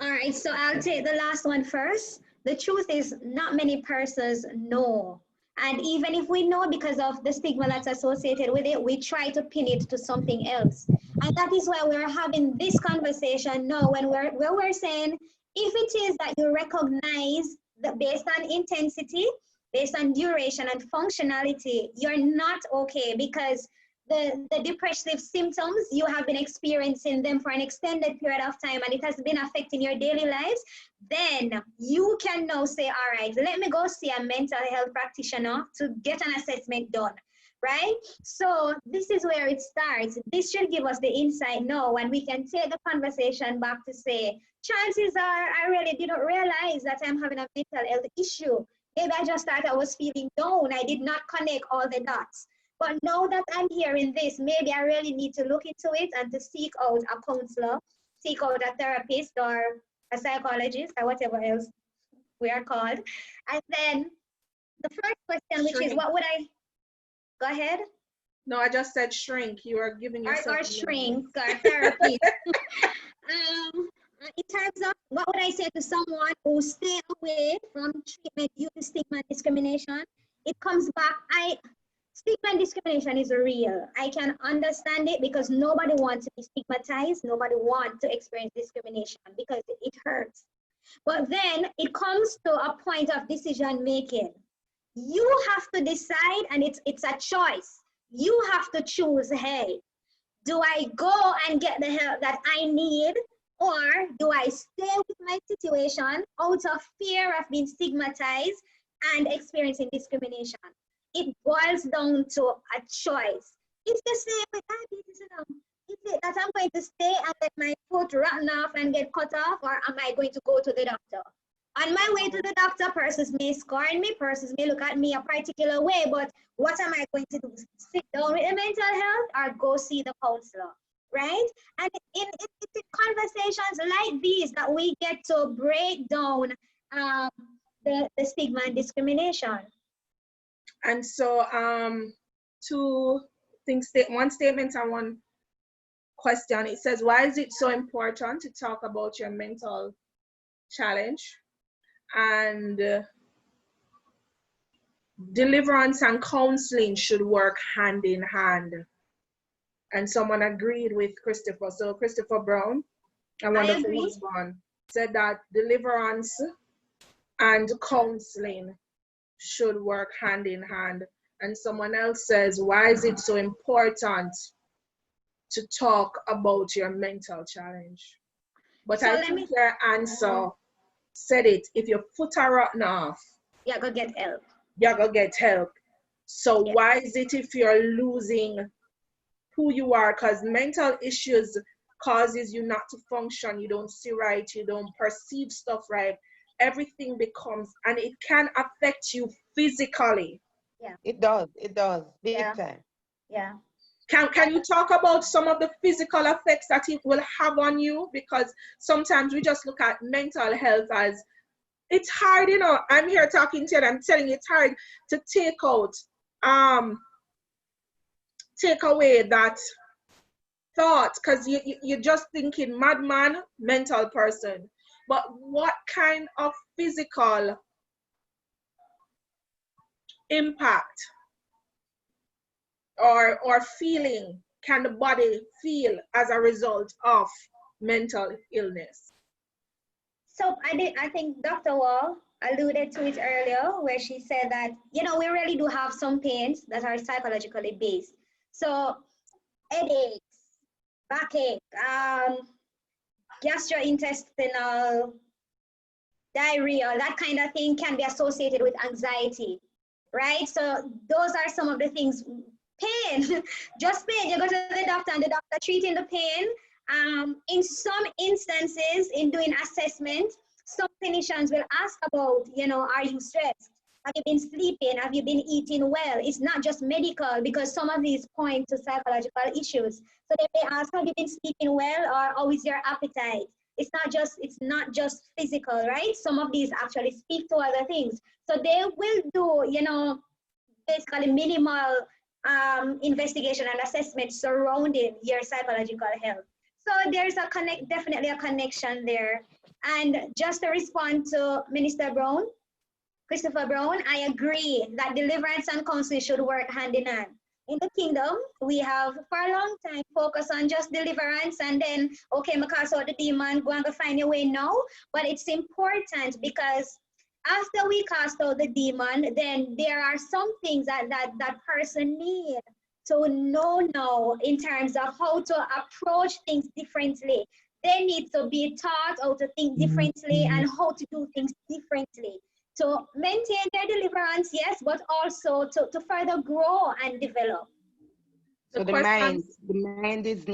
All right, so I'll take the last one first. The truth is, not many persons know. And even if we know, because of the stigma that's associated with it, we try to pin it to something else. And that is why we're having this conversation now, when we're saying, if it is that you recognize that based on intensity, based on duration and functionality, you're not okay, because the depressive symptoms, you have been experiencing them for an extended period of time and it has been affecting your daily lives, then you can now say, all right, let me go see a mental health practitioner to get an assessment done, right? So this is where it starts. This should give us the insight now, and we can take the conversation back to say, chances are I really didn't realize that I'm having a mental health issue. Maybe I just thought I was feeling down. I did not connect all the dots. But now that I'm hearing this, maybe I really need to look into it and to seek out a counselor, seek out a therapist or a psychologist or whatever else we are called. And then the first question, which is, what would I, go ahead? No, I just said shrink. You are giving yourself or shrink or therapy. In terms of what would I say to someone who stay away from treatment due to stigma and discrimination, it comes back. Stigma and discrimination is real. I can understand it because nobody wants to be stigmatized. Nobody wants to experience discrimination because it hurts. But then it comes to a point of decision making. You have to decide, and it's a choice. You have to choose, hey, do I go and get the help that I need, or do I stay with my situation out of fear of being stigmatized and experiencing discrimination? It boils down to a choice. It's the same with diabetes. Is it that I'm going to stay and let my foot rotten off and get cut off, or am I going to go to the doctor? On my way to the doctor, persons may scorn me, persons may look at me a particular way, but what am I going to do? Sit down with the mental health or go see the counselor, right? And in conversations like these that we get to break down the stigma and discrimination. And so two things, one statement and one question. It says, why is it so important to talk about your mental challenge? And deliverance and counseling should work hand in hand. And someone agreed with Christopher. So Christopher Brown, a wonderful husband, said that deliverance and counseling should work hand in hand. And someone else says, why is it so important to talk about your mental challenge? But so I think your answer said it. If your foot are rotten off, you're gonna get help. You're gonna get help. So why is it if you're losing who you are? Because mental issues causes you not to function. You don't see right. You don't perceive stuff right. Everything becomes, and it can affect you physically. Yeah, it does. It does. Big time. Yeah. Can you talk about some of the physical effects that it will have on you? Because sometimes we just look at mental health as it's hard, you know. I'm here talking to you and I'm telling you it's hard to take away that thought, because you're just thinking madman, mental person. But what kind of physical impact or feeling can the body feel as a result of mental illness? So I think Dr. Wall alluded to it earlier, where she said that, you know, we really do have some pains that are psychologically based. So headaches, backache, gastrointestinal diarrhea, that kind of thing can be associated with anxiety, right? So those are some of the things. Pain, just pain. You go to the doctor and the doctor treating the pain. In some instances, in doing assessment, some clinicians will ask about, you know, are you stressed? Have you been sleeping? Have you been eating well? It's not just medical, because some of these point to psychological issues. So they may ask, have you been sleeping well, or how is your appetite? It's not just physical, right? Some of these actually speak to other things. So they will do, you know, basically minimal investigation and assessment surrounding your psychological health. So there's definitely a connection there. And just to respond to Minister Brown, Christopher Brown, I agree that deliverance and counseling should work hand in hand. In the kingdom, we have for a long time focused on just deliverance and then, okay, I cast out the demon, go and go find your way now. But it's important because after we cast out the demon, then there are some things that person needs to know now in terms of how to approach things differently. They need to be taught how to think differently and how to do things differently. To maintain their deliverance, yes, but also to further grow and develop. So the mind is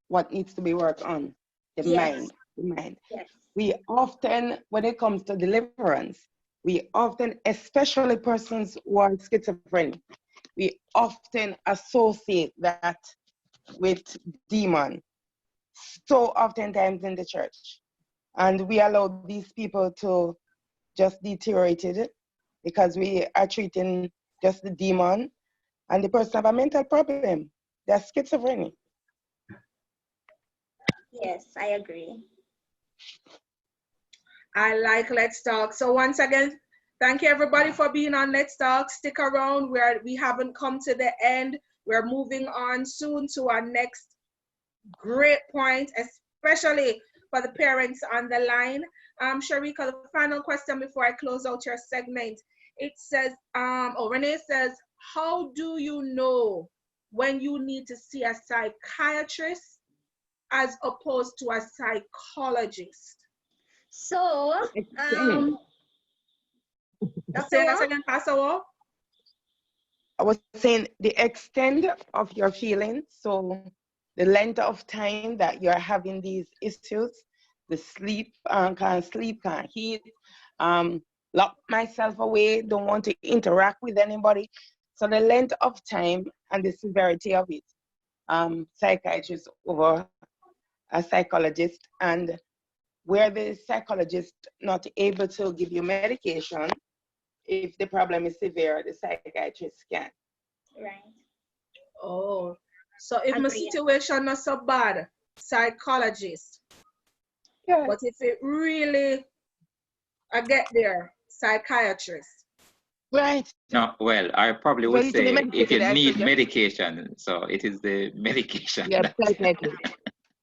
what needs to be worked on. The mind. Yes. We often, when it comes to deliverance, we often, especially persons who are schizophrenic, we often associate that with demon so oftentimes in the church. And we allow these people to just deteriorate it because we are treating just the demon and the person have a mental problem. They're schizophrenic. Yes, I agree. I like Let's Talk. So once again, thank you everybody for being on Let's Talk. Stick around. We haven't come to the end. We're moving on soon to our next great point, especially for the parents on the line. Sherika, the final question before I close out your segment. It says, Renee says, how do you know when you need to see a psychiatrist as opposed to a psychologist? So, Say that again, Pastor Wall. I was saying the extent of your feelings, so the length of time that you're having these issues, the sleep, can't sleep, can't eat, lock myself away, don't want to interact with anybody. So the length of time and the severity of it, psychiatrist over a psychologist, and where the psychologist not able to give you medication, if the problem is severe, the psychiatrist can. right. Oh, so if my situation not so bad, psychologist. Yeah. But if it really, I get there, psychiatrist. Right. No, well, I probably would Ready to be say if you medicated, I need suggest. medication, so it is the medication. Yeah, psychiatrist.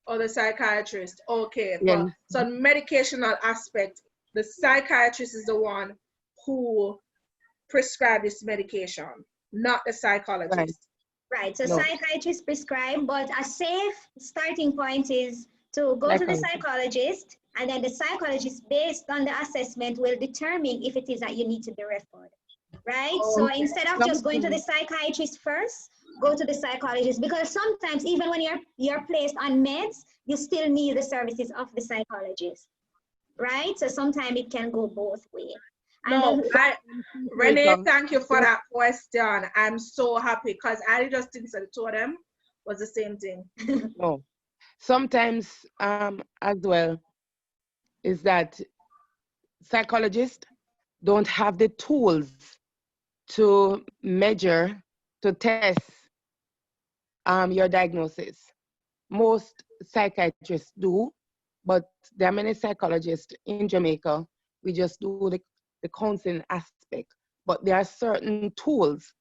Or the psychiatrist. Okay. Yeah. So medicational aspect, the psychiatrist is the one who prescribes this medication, not the psychologist. Right. So No. psychiatrists prescribe, but a safe starting point is to go to the psychologist, and then the psychologist, based on the assessment, will determine if it is that you need to be referred. Right? So instead of just going to the psychiatrist first, go to the psychologist, because sometimes even when you're placed on meds, you still need the services of the psychologist. Right? So sometimes it can go both ways. No, Renee, thank you for that question. I'm so happy because I just think the two of them was the same thing. No. Sometimes as well is that psychologists don't have the tools to measure, to test your diagnosis. Most psychiatrists do, but there are many psychologists in Jamaica. We just do the counseling aspect, but there are certain tools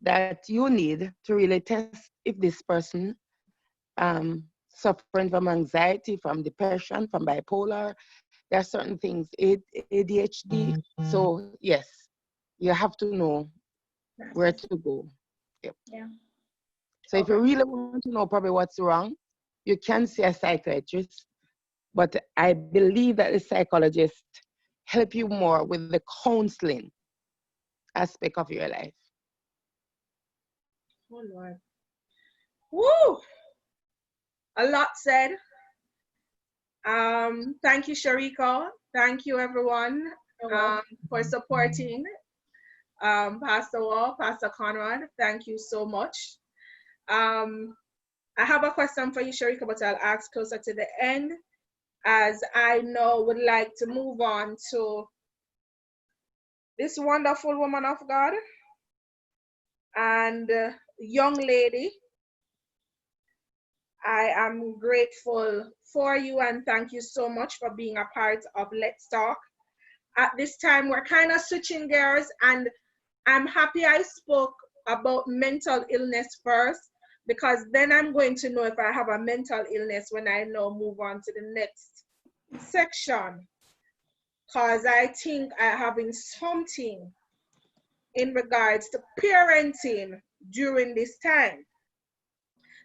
that you need to really test if this person suffering from anxiety, from depression, from bipolar. There are certain things, ADHD. So yes, you have to know where to go. Yep. Yeah. So if you really want to know probably what's wrong, you can see a psychiatrist, but I believe that the psychologist help you more with the counseling aspect of your life. Oh Lord. Woo! A lot said. Thank you, Sherika. Thank you, everyone, for supporting Pastor Wall, Pastor Conrad. Thank you so much. I have a question for you, Sherika, but I'll ask closer to the end, as I now would like to move on to this wonderful woman of God and young lady. I am grateful for you and thank you so much for being a part of Let's Talk. At this time, we're kind of switching gears, and I'm happy I spoke about mental illness first, because then I'm going to know if I have a mental illness when I now move on to the next section, because I think I'm having something in regards to parenting during this time.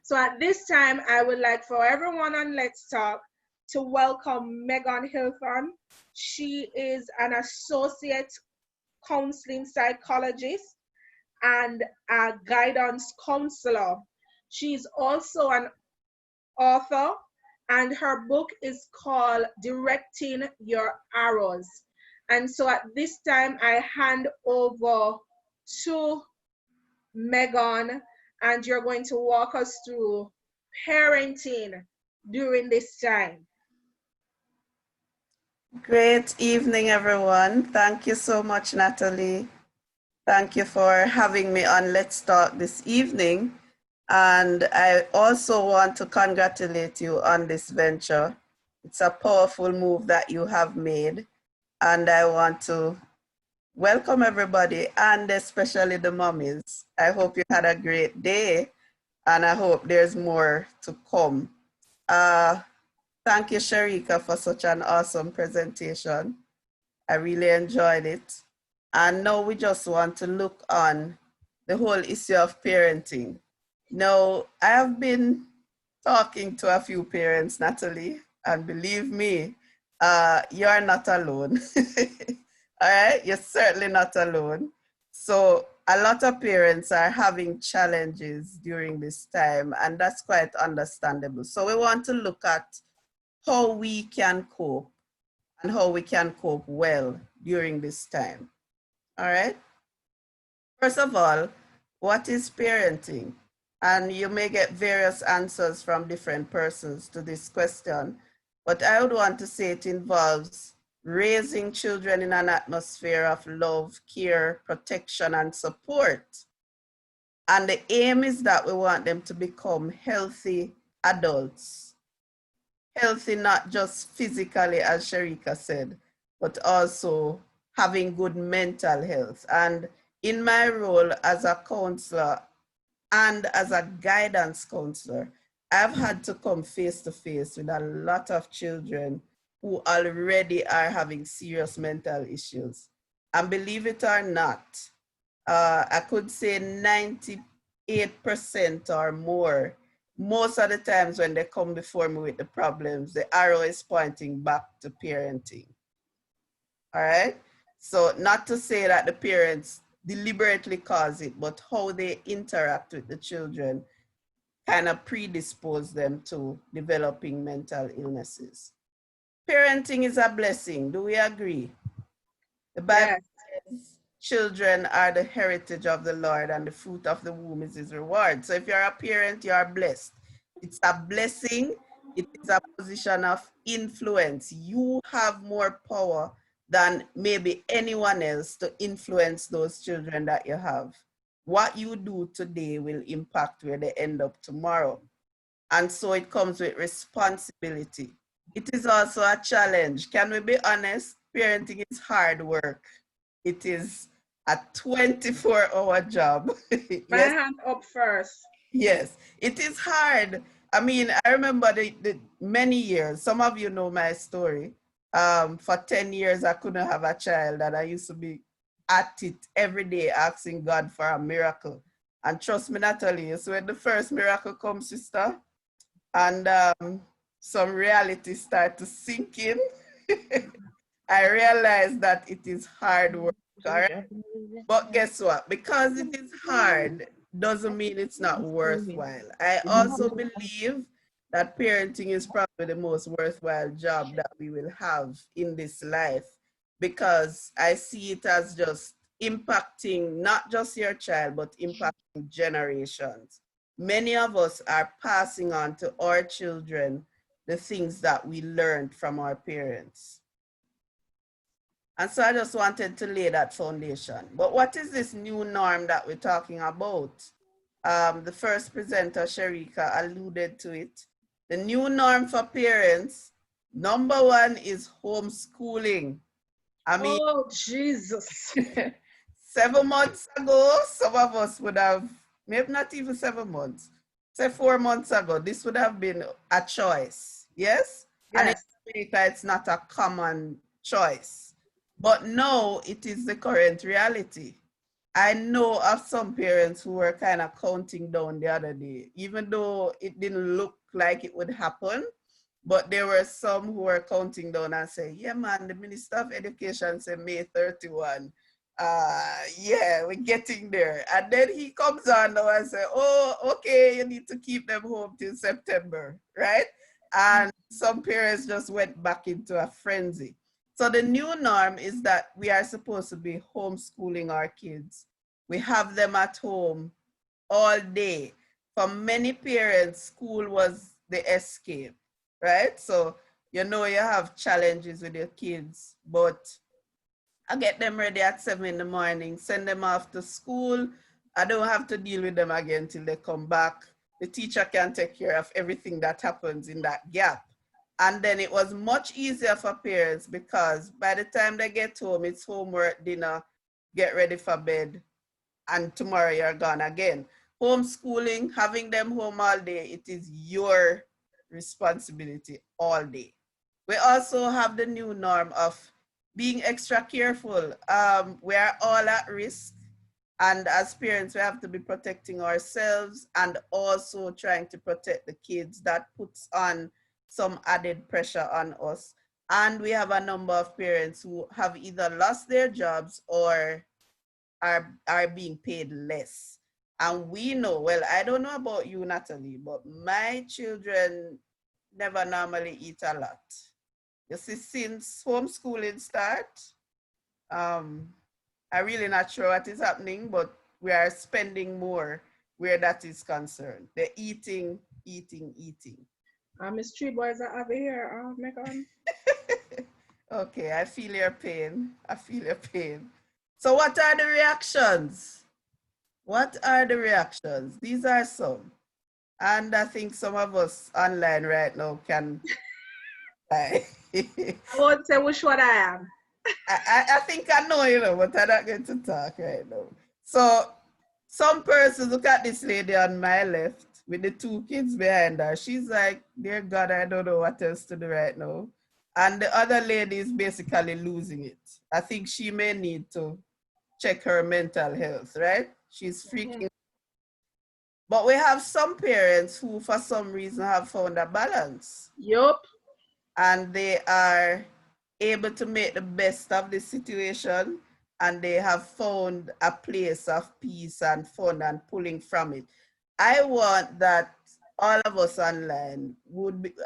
So at this time, I would like for everyone on Let's Talk to welcome Megan Hylton. She is an associate counseling psychologist and a guidance counselor. She's also an author, and her book is called Directing Your Arrows. And so at this time, I hand over to Megan, and you're going to walk us through parenting during this time. Great evening, everyone. Thank you so much, Natalie. Thank you for having me on Let's Talk this evening. And I also want to congratulate you on this venture. It's a powerful move that you have made. And I want to welcome everybody, and especially the mummies. I hope you had a great day, and I hope there's more to come. Thank you, Sherika, for such an awesome presentation. I really enjoyed it. And now we just want to look on the whole issue of parenting. Now, I have been talking to a few parents, Natalie, and believe me, you're not alone. All right, you're certainly not alone. So a lot of parents are having challenges during this time, and that's quite understandable. So we want to look at how we can cope and how we can cope well during this time. All right. First of all, what is parenting? And you may get various answers from different persons to this question, but I would want to say it involves raising children in an atmosphere of love, care, protection, and support. And the aim is that we want them to become healthy adults. Healthy not just physically, as Sherika said, but also having good mental health. And in my role as a counselor and as a guidance counselor, I've had to come face to face with a lot of children who already are having serious mental issues. And believe it or not, I could say 98% or more, most of the times when they come before me with the problems, the arrow is pointing back to parenting. All right? So not to say that the parents deliberately cause it, but how they interact with the children kind of predispose them to developing mental illnesses. Parenting is a blessing. Do we agree? The Bible says children are the heritage of the Lord, and the fruit of the womb is his reward. So if you're a parent, you are blessed. It's a blessing. It is a position of influence. You have more power than maybe anyone else to influence those children that you have. What you do today will impact where they end up tomorrow. And so it comes with responsibility. It is also a challenge. Can we be honest? Parenting is hard work. It is a 24-hour job. My Yes. hand up first. Yes, it is hard. I mean, I remember the many years, some of you know my story. For 10 years, I couldn't have a child, and I used to be at it every day asking God for a miracle. And trust me, Natalie, so when the first miracle comes, sister, and some reality start to sink in, I realized that it is hard work, all right? But guess what? Because it is hard, doesn't mean it's not worthwhile. I also believe that parenting is probably the most worthwhile job that we will have in this life, because I see it as just impacting not just your child, but impacting generations. Many of us are passing on to our children the things that we learned from our parents. And so I just wanted to lay that foundation. But what is this new norm that we're talking about? The first presenter, Sherika, alluded to it. The new norm for parents, number one is homeschooling. I mean, oh, Jesus. 7 months ago, some of us would have, maybe not even 7 months, say 4 months ago, this would have been a choice. Yes? And in America, it's not a common choice. But now it is the current reality. I know of some parents who were kind of counting down the other day, even though it didn't look like it would happen. But there were some who were counting down and saying, yeah, man, the Minister of Education said May 31. Yeah, we're getting there. And then he comes on now and says, oh, okay, you need to keep them home till September, right? And some parents just went back into a frenzy. So the new norm is that we are supposed to be homeschooling our kids. We have them at home all day. For many parents, school was the escape, right? So, you know, you have challenges with your kids, but I get them ready at 7 in the morning, send them off to school. I don't have to deal with them again till they come back. The teacher can take care of everything that happens in that gap. And then it was much easier for parents because by the time they get home, it's homework, dinner, get ready for bed, and tomorrow you're gone again. Homeschooling, having them home all day, it is your responsibility all day. We also have the new norm of being extra careful. We are all at risk. And as parents, we have to be protecting ourselves and also trying to protect the kids. That puts on some added pressure on us. And we have a number of parents who have either lost their jobs or are being paid less. And we know, well, I don't know about you, Natalie, but my children never normally eat a lot. You see, since homeschooling start, I'm really not sure what is happening, but we are spending more where that is concerned. They're eating. Miss Tree Boys are over here, Megan. Okay, I feel your pain. So what are the reactions? These are some. And I think some of us online right now can. I won't say which one I am. I think I know, but I'm not going to talk right now. So some persons, look at this lady on my left with the 2 kids behind her. She's like, dear God, I don't know what else to do right now. And the other lady is basically losing it. I think she may need to check her mental health, right? She's freaking. But we have some parents who, for some reason, have found a balance. Yup. And they are able to make the best of the situation, and they have found a place of peace and fun and pulling from it. I want that all of us online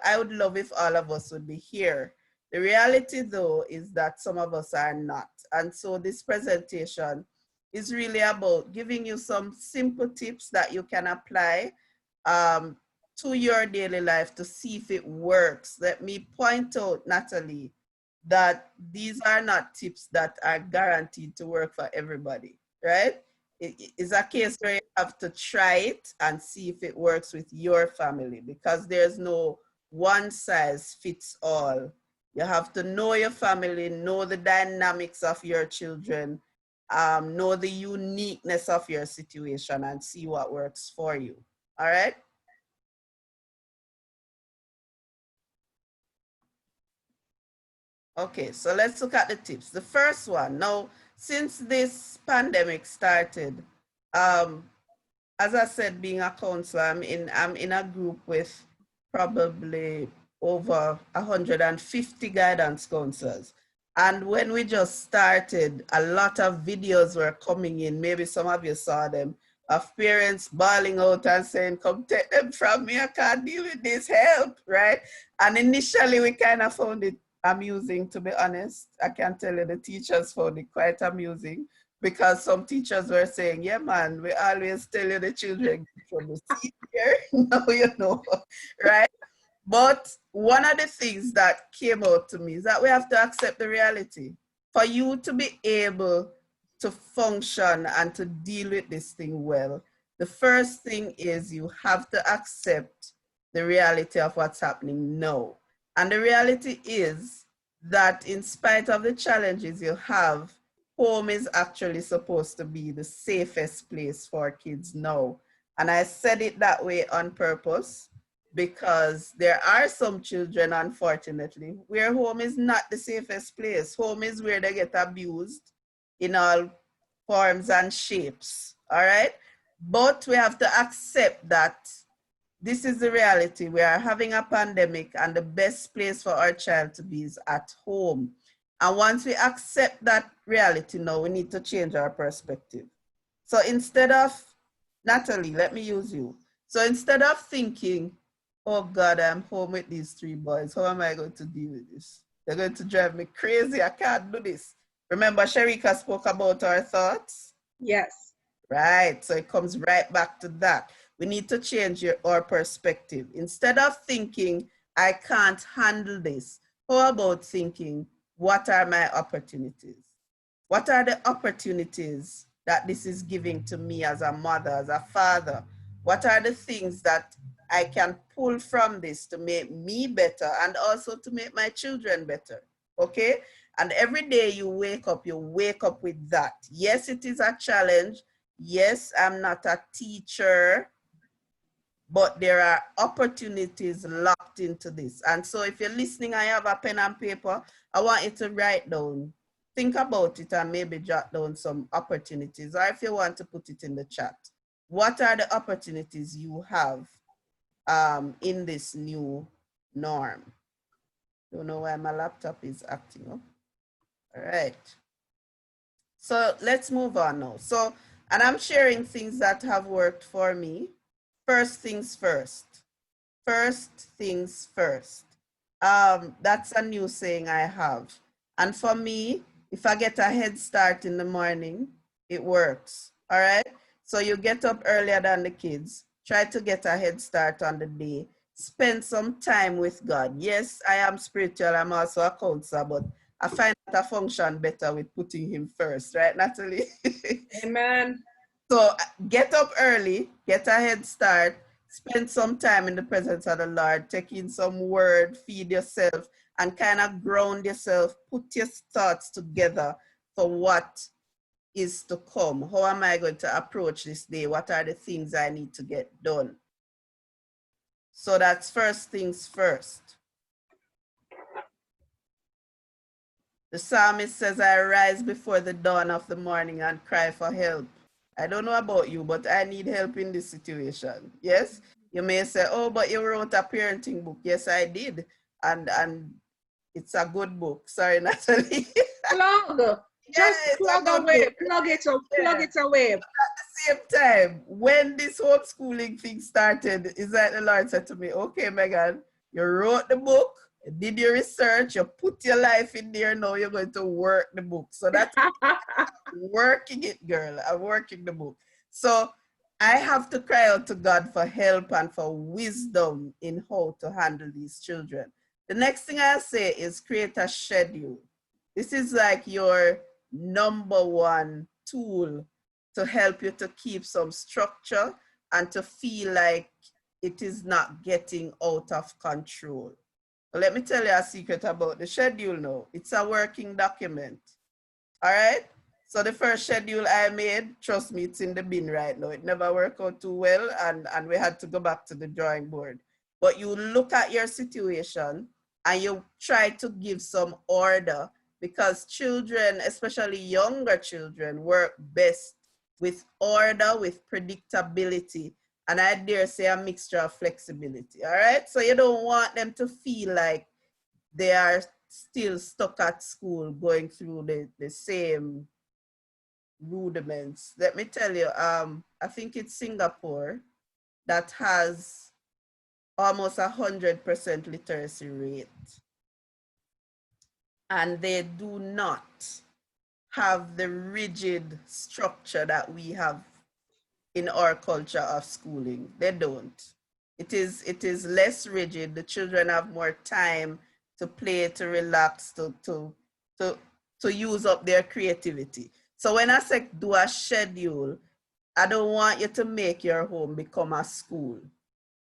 I would love if all of us would be here. The reality though is that some of us are not. And so this presentation is really about giving you some simple tips that you can apply to your daily life to see if it works. Let me point out, Natalie, that these are not tips that are guaranteed to work for everybody, right? It's a case where you have to try it and see if it works with your family, because there's no one size fits all. You have to know your family, know the dynamics of your children, know the uniqueness of your situation and see what works for you, all right? Okay, so let's look at the tips. The first one, now, since this pandemic started, as I said, being a counselor, I'm in a group with probably over 150 guidance counselors. And when we just started, a lot of videos were coming in. Maybe some of you saw them, of parents bawling out and saying, come take them from me, I can't deal with this, help, right? And initially we kind of found it amusing, to be honest. I can tell you the teachers found it quite amusing, because some teachers were saying, yeah, man, we always tell you the children from the seat here. Now you know, right? But one of the things that came out to me is that we have to accept the reality. For you to be able to function and to deal with this thing well, the first thing is you have to accept the reality of what's happening now. And the reality is that in spite of the challenges you have, home is actually supposed to be the safest place for kids now. And I said it that way on purpose, because there are some children, unfortunately, where home is not the safest place. Home is where they get abused in all forms and shapes, all right? But we have to accept that this is the reality. We are having a pandemic, and the best place for our child to be is at home. And once we accept that reality now, we need to change our perspective. So instead of, Natalie, let me use you. So instead of thinking, oh God, I'm home with these 3 boys, how am I going to deal with this? They're going to drive me crazy, I can't do this. Remember Sherika spoke about our thoughts? Yes. Right, so it comes right back to that. We need to change our perspective. Instead of thinking, I can't handle this, how about thinking, what are my opportunities? What are the opportunities that this is giving to me as a mother, as a father? What are the things that I can pull from this to make me better and also to make my children better? Okay? And every day you wake up with that. Yes, it is a challenge. Yes, I'm not a teacher, but there are opportunities locked into this. And so if you're listening, I have a pen and paper, I want you to write down, think about it and maybe jot down some opportunities, or if you want to put it in the chat. What are the opportunities you have in this new norm? Don't know why my laptop is acting up. All right. So let's move on now. So, and I'm sharing things that have worked for me. First things first. First things first. That's a new saying I have. And for me, if I get a head start in the morning, it works. All right. So you get up earlier than the kids. Try to get a head start on the day. Spend some time with God. Yes, I am spiritual. I'm also a counselor, but I find that I function better with putting him first, right, Natalie? Amen. So get up early, get a head start, spend some time in the presence of the Lord, take in some word, feed yourself, and kind of ground yourself, put your thoughts together for what is to come. How am I going to approach this day? What are the things I need to get done? So that's first things first. The psalmist says, I rise before the dawn of the morning and cry for help. I don't know about you, but I need help in this situation. Yes? You may say, oh, but you wrote a parenting book. Yes, I did. And it's a good book. Sorry, Natalie. Plug. Just Yeah, plug away. Plug it up. Plug it away. At the same time, when this homeschooling thing started, is that the Lord said to me, okay, Megan, you wrote the book, you did your research, you put your life in there, now you're going to work the book. So that's working it, girl. I'm working the book. So I have to cry out to God for help and for wisdom in how to handle these children. The next thing I say is create a schedule. This is like your number one tool to help you to keep some structure and to feel like it is not getting out of control. So let me tell you a secret about the schedule now. It's a working document. All right? So the first schedule I made, trust me, it's in the bin right now. It never worked out too well, and we had to go back to the drawing board. But you look at your situation and you try to give some order, because children, especially younger children, work best with order, with predictability, and I dare say a mixture of flexibility. All right? So you don't want them to feel like they are still stuck at school going through the same rudiments. Let me tell you, I think it's Singapore that has almost 100% literacy rate. And they do not have the rigid structure that we have in our culture of schooling. They don't. It is less rigid. The children have more time to play, to relax, to use up their creativity. So when I say do a schedule, I don't want you to make your home become a school.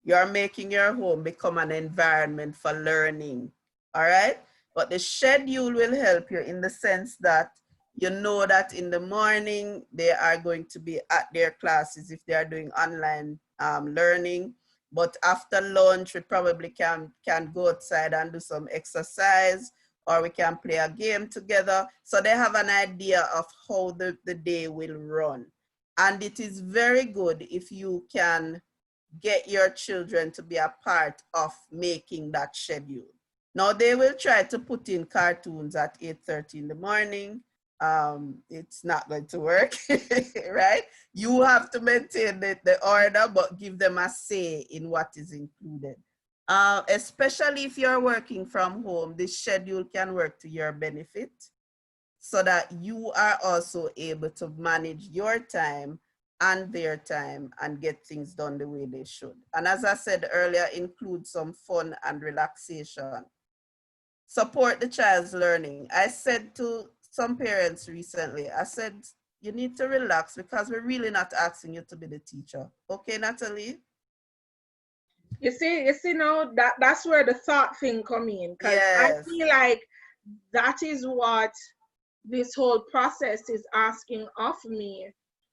You're making your home become an environment for learning. All right? But the schedule will help you in the sense that you know that in the morning they are going to be at their classes if they are doing online learning. But after lunch, we probably can go outside and do some exercise, or we can play a game together. So they have an idea of how the day will run. And it is very good if you can get your children to be a part of making that schedule. Now they will try to put in cartoons at 8:30 in the morning. It's not going to work, right? You have to maintain the order, but give them a say in what is included. Especially if you're working from home, this schedule can work to your benefit so that you are also able to manage your time and their time and get things done the way they should. And as I said earlier, include some fun and relaxation. Support the child's learning. I said to some parents recently. I said, you need to relax because we're really not asking you to be the teacher. Okay, Natalie? You see now that's where the thought thing come in, because I Yes. feel like that is what this whole process is asking of me.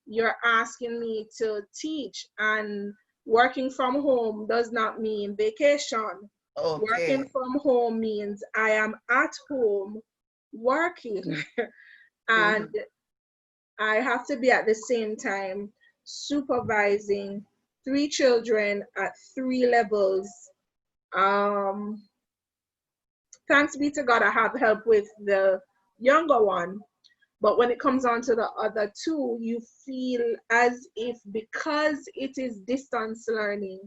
You're asking me to teach, and working from home does not mean vacation. Okay. Working from home means I am at home working and I have to be at the same time supervising 3 children at 3 levels. Thanks be to God, I have help with the younger one. But when it comes on to the other 2, you feel as if because it is distance learning,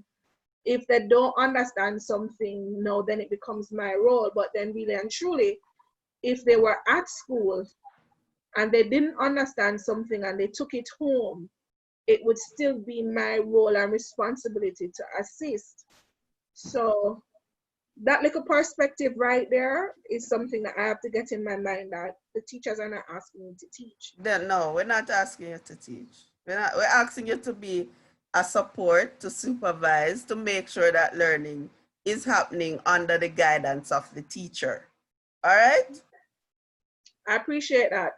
if they don't understand something, no, then it becomes my role. But then really and truly, if they were at school and they didn't understand something and they took it home, it would still be my role and responsibility to assist. So that little perspective right there is something that I have to get in my mind, that the teachers are not asking me to teach. Then no, we're not asking you to teach. We're asking you to be a support, to supervise, to make sure that learning is happening under the guidance of the teacher. All right? I appreciate that.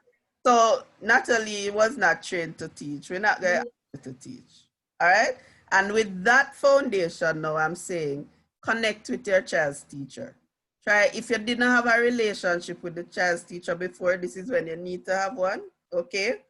So Natalie was not trained to teach. We're not going to ask you to teach. All right? And with that foundation now, I'm saying connect with your child's teacher. Try, if you didn't have a relationship with the child's teacher before, this is when you need to have one, okay?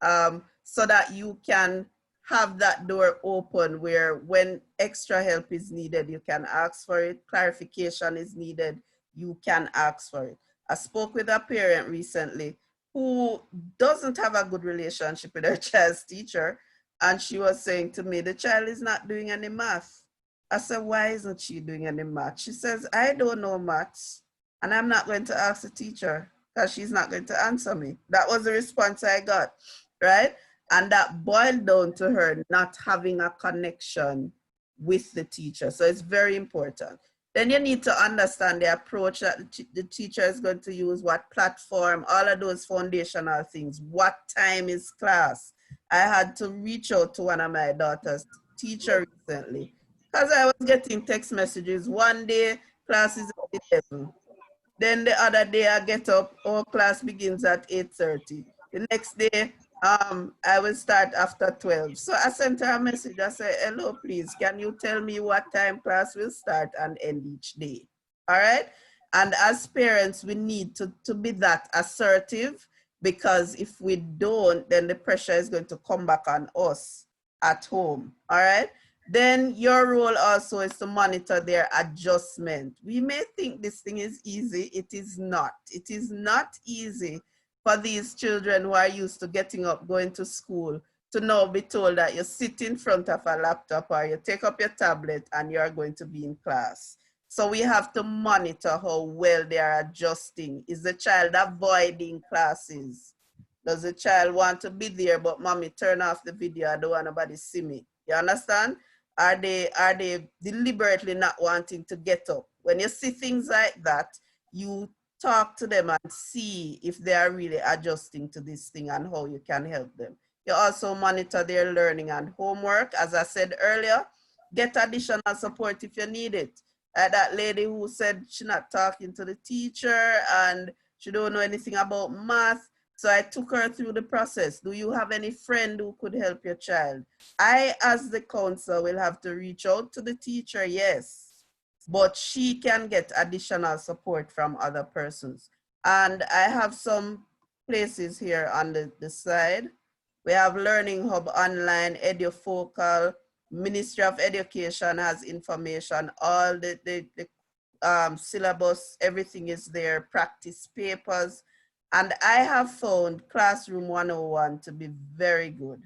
So that you can have that door open where when extra help is needed, you can ask for it. Clarification is needed, you can ask for it. I spoke with a parent recently who doesn't have a good relationship with her child's teacher, and she was saying to me, the child is not doing any math. I said, why isn't she doing any math? She says, I don't know maths, and I'm not going to ask the teacher because she's not going to answer me. That was the response I got, right? And that boiled down to her not having a connection with the teacher. So it's very important. Then you need to understand the approach that the teacher is going to use, what platform, all of those foundational things. What time is class? I had to reach out to one of my daughter's teacher recently because I was getting text messages. One day, class is at 11. Then the other day, I get up, oh, class begins at 8:30. The next day, I will start after 12. So I sent her a message. I said, hello, please, can you tell me what time class will start and end each day? All right? And as parents, we need to be that assertive, because if we don't, then the pressure is going to come back on us at home. All right? Then your role also is to monitor their adjustment. We may think this thing is easy. It is not. It is not easy for these children who are used to getting up, going to school, to now be told that you sit in front of a laptop or you take up your tablet and you're going to be in class. So we have to monitor how well they are adjusting. Is the child avoiding classes? Does the child want to be there, but mommy, turn off the video, I don't want nobody see me? You understand? Are they deliberately not wanting to get up? When you see things like that, you talk to them and see if they are really adjusting to this thing and how you can help them. You also monitor their learning and homework. As I said earlier, get additional support if you need it. That lady who said she's not talking to the teacher and she don't know anything about math. So I took her through the process. Do you have any friend who could help your child? I, as the counselor, will have to reach out to the teacher, yes, but she can get additional support from other persons. And I have some places here on the side. We have Learning Hub Online, EduFocal, Ministry of Education has information, all the syllabus, everything is there, practice papers. And I have found Classroom 101 to be very good.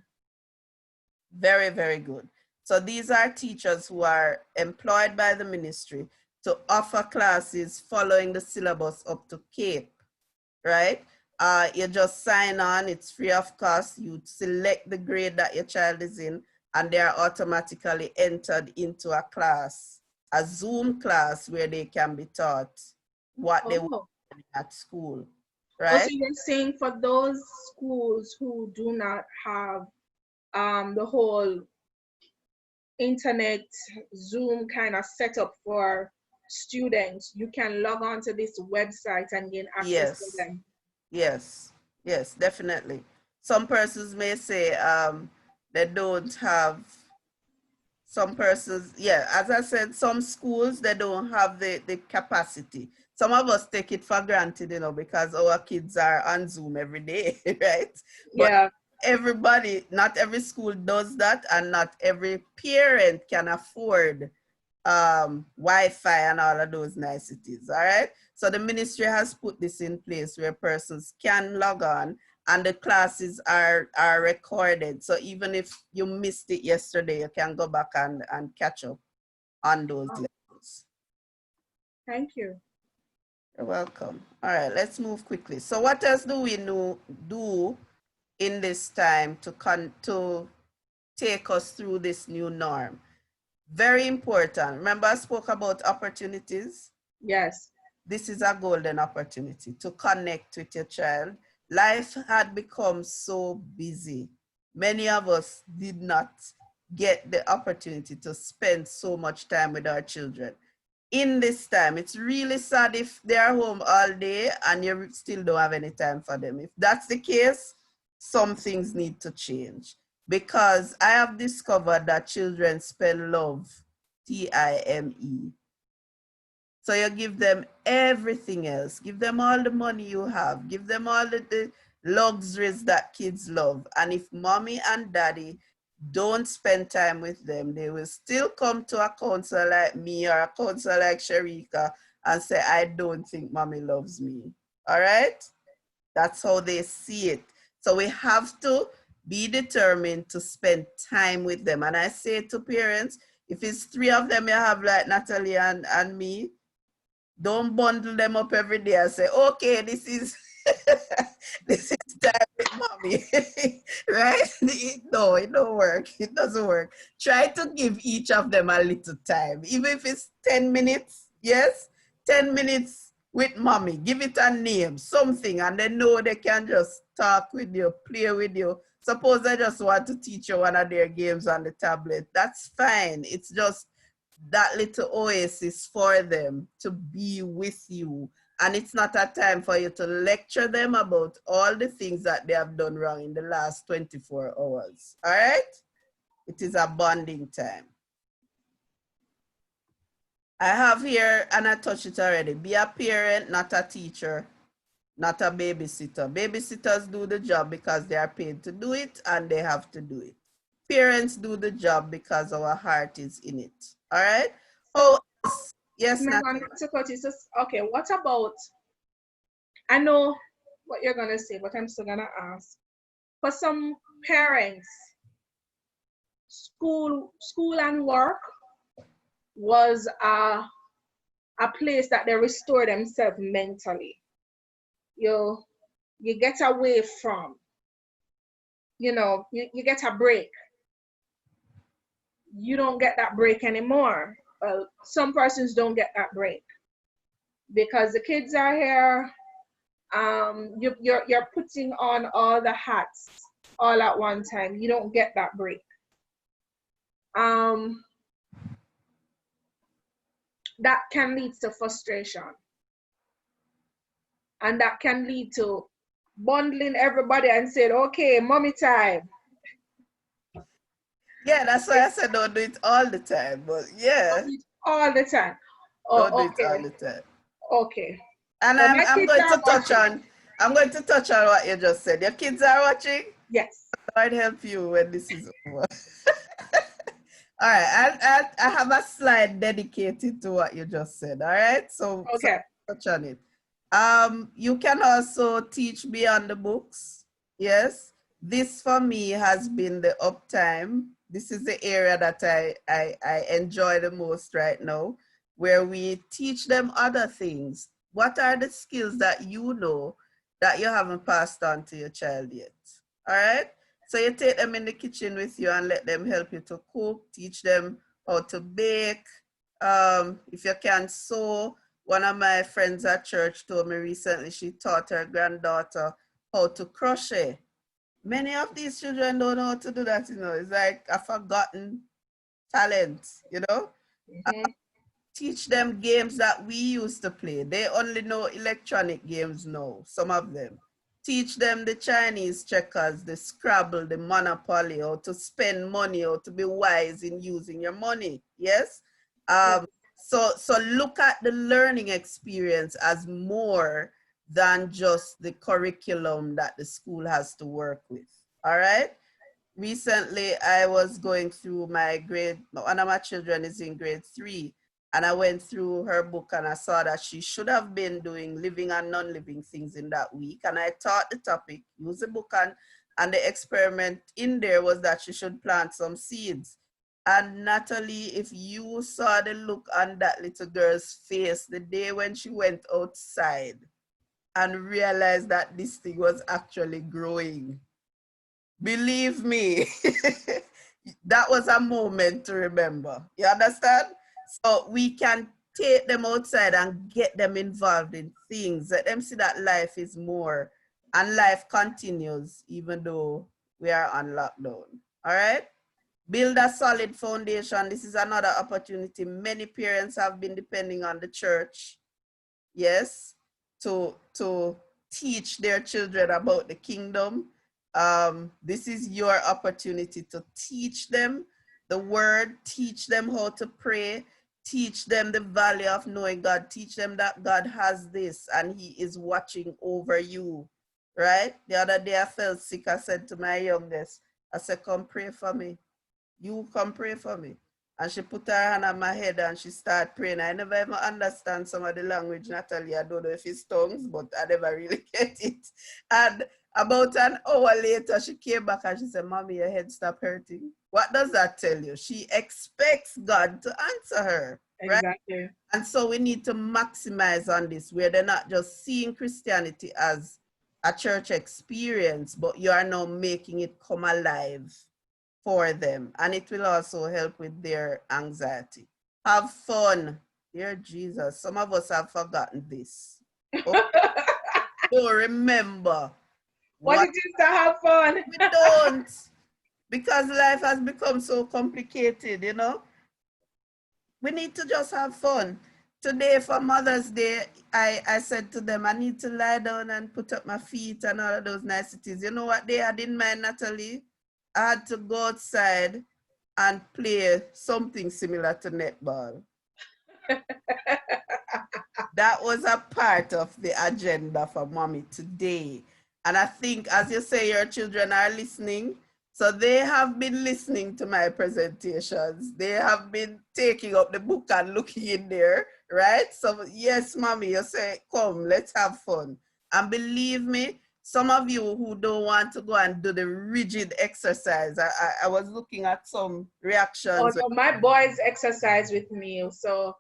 Very, very good. So these are teachers who are employed by the ministry to offer classes following the syllabus up to CAPE, right? You just sign on, it's free of cost. You select the grade that your child is in, and they are automatically entered into a class, a Zoom class where they can be taught what they want at school. right? Also, you're saying for those schools who do not have the whole internet Zoom kind of setup for students, you can log on to this website and gain access to Yes, them. yes, yes, definitely. Some persons may say they don't have, some persons, yeah, as I said, some schools, they don't have the capacity. Some of us take it for granted, you know, because our kids are on Zoom every day, right? But Yeah. everybody, not every school does that, and not every parent can afford Wi-Fi and all of those niceties, all right? So the ministry has put this in place where persons can log on and the classes are recorded. So even if you missed it yesterday, you can go back and catch up on those lessons. Thank you. You're welcome. All right, let's move quickly. So what else do we do in this time to take us through this new norm? Very important. Remember, I spoke about opportunities? Yes. This is a golden opportunity to connect with your child. Life had become so busy. Many of us did not get the opportunity to spend so much time with our children. In this time, it's really sad if they're home all day and you still don't have any time for them. If that's the case, some things need to change, because I have discovered that children spell love, T-I-M-E. So you give them everything else. Give them all the money you have. Give them all the luxuries that kids love. And if mommy and daddy don't spend time with them, they will still come to a counselor like me or a counselor like Sherika and say, I don't think mommy loves me. All right? That's how they see it. So we have to be determined to spend time with them. And I say to parents, if it's 3 of them you have like Natalie and me, don't bundle them up every day and say, okay, this is this is time with mommy. Right? No, it don't work. It doesn't work. Try to give each of them a little time. Even if it's 10 minutes, yes, 10 minutes with mommy. Give it a name, something, and they know they can just talk with you, play with you. Suppose they just want to teach you one of their games on the tablet. That's fine. It's just that little oasis for them to be with you. And it's not a time for you to lecture them about all the things that they have done wrong in the last 24 hours. All right? It is a bonding time. I have here, and I touched it already, be a parent, not a teacher, not a babysitter. Babysitters do the job because they are paid to do it and they have to do it. Parents do the job because our heart is in it. All right? So, yes, Megan, okay, what about, I know what you're going to say, but I'm still going to ask. For some parents, school and work was a place that they restore themselves mentally. You get away from, you get a break. You don't get that break anymore. Well, some persons don't get that break because the kids are here. You're putting on all the hats all at one time. You don't get that break. That can lead to frustration. And that can lead to bundling everybody and saying, okay, mommy time. Yeah, that's why I said don't do it all the time, but yeah. Don't do it all the time. Don't do it all the time. Okay. And So I'm going to touch on what you just said. Your kids are watching? Yes. Lord help you when this is over. All right, I have a slide dedicated to what you just said. All right, so okay, touch on it. You can also teach beyond the books. Yes, this for me has been the uptime. This is the area that I enjoy the most right now, where we teach them other things. What are the skills that you know that you haven't passed on to your child yet? All right. So you take them in the kitchen with you and let them help you to cook, teach them how to bake. If you can sew, One of my friends at church told me recently she taught her granddaughter how to crochet. Many of these children don't know how to do that, you know. It's like a forgotten talent, you know. Teach them games that we used to play. They only know electronic games now, some of them. Teach them the Chinese checkers, the Scrabble, the Monopoly, or to spend money, or to be wise in using your money. Yes? So look at the learning experience as more than just the curriculum that the school has to work with. All right? Recently, I was going through one of my children is in grade 3, and I went through her book and I saw that she should have been doing living and non-living things in that week. And I taught the topic, use the book, and the experiment in there was that she should plant some seeds. And Natalie, if you saw the look on that little girl's face the day when she went outside and realized that this thing was actually growing, believe me, that was a moment to remember. You understand? So we can take them outside and get them involved in things. Let them see that life is more and life continues even though we are on lockdown. All right? Build a solid foundation. This is another opportunity. Many parents have been depending on the church, yes, to teach their children about the kingdom. This is your opportunity to teach them the word, teach them how to pray, teach them the value of knowing God, teach them that God has this and he is watching over you, right? The other day I felt sick. I said to my youngest, I said, come pray for me. You come pray for me. And she put her hand on my head and she started praying. I never even understand some of the language, Natalie. I don't know if it's tongues, but I never really get it. And about an hour later, she came back and she said, Mommy, your head stopped hurting. What does that tell you? She expects God to answer her. Exactly. Right? And so we need to maximize on this, where they're not just seeing Christianity as a church experience, but you are now making it come alive for them, and it will also help with their anxiety. Have fun. Dear Jesus, some of us have forgotten this. Okay. Don't remember what it is to have fun. We don't, because life has become so complicated, you know. We need to just have fun. Today for Mother's Day, I said to them, I need to lie down and put up my feet and all of those niceties. You know what they had in mind, Natalie? I had to go outside and play something similar to netball. That was a part of the agenda for Mommy today. And I think, as you say, your children are listening. So they have been listening to my presentations. They have been taking up the book and looking in there, right? So yes, Mommy, you say, come, let's have fun. And believe me, some of you who don't want to go and do the rigid exercise, I was looking at some reactions. Oh, no, my boys exercise with me, so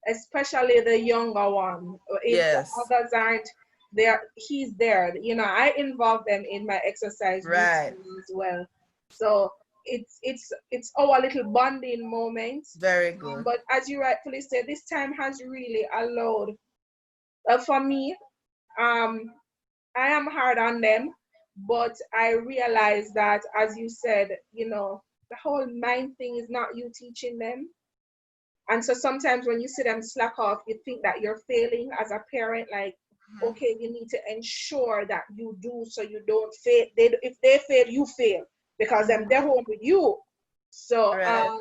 especially the younger one. If yes. the others aren't there, he's there. You know, I involve them in my exercise right. routine as well. So it's our little bonding moment. Very good. But as you rightfully said, this time has really allowed for me. I am hard on them, but I realize that, as you said, you know, the whole mind thing is not you teaching them. And so sometimes when you see them slack off, you think that you're failing as a parent, like, okay, you need to ensure that you do so you don't fail. If they fail, you fail, because they're home with you. So right.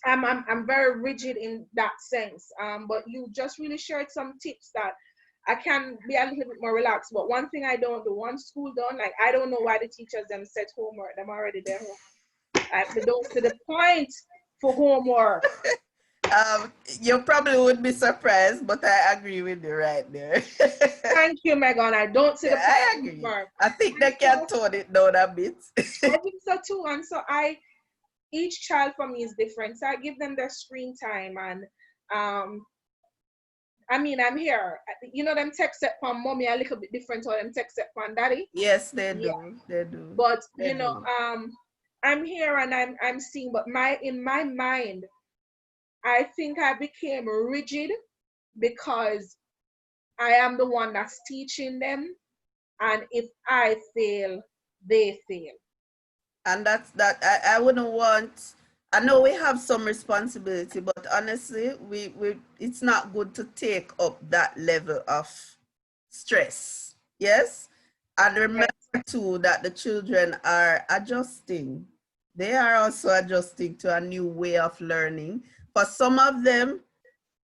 I'm very rigid in that sense. But you just really shared some tips that I can be a little bit more relaxed. But one thing I don't do, once school done, like, I don't know why the teachers them set homework. Them already there home. They don't to the point for homework. You probably would be surprised, but I agree with you right there. Thank you, Megan. I don't see the point. I agree. I think they can tone it down a bit. I think so too. And so each child for me is different. So I give them their screen time, and I mean, I'm here. You know, them text it from mommy a little bit different or them text it from daddy. Yes, they do. Yeah. They do. But you know, I'm here and I'm seeing. But in my mind, I think I became rigid because I am the one that's teaching them. And if I fail, they fail. And that's that. I wouldn't want. I know we have some responsibility, but honestly, we it's not good to take up that level of stress. Yes, and remember too that the children are adjusting. They are also adjusting to a new way of learning. For some of them,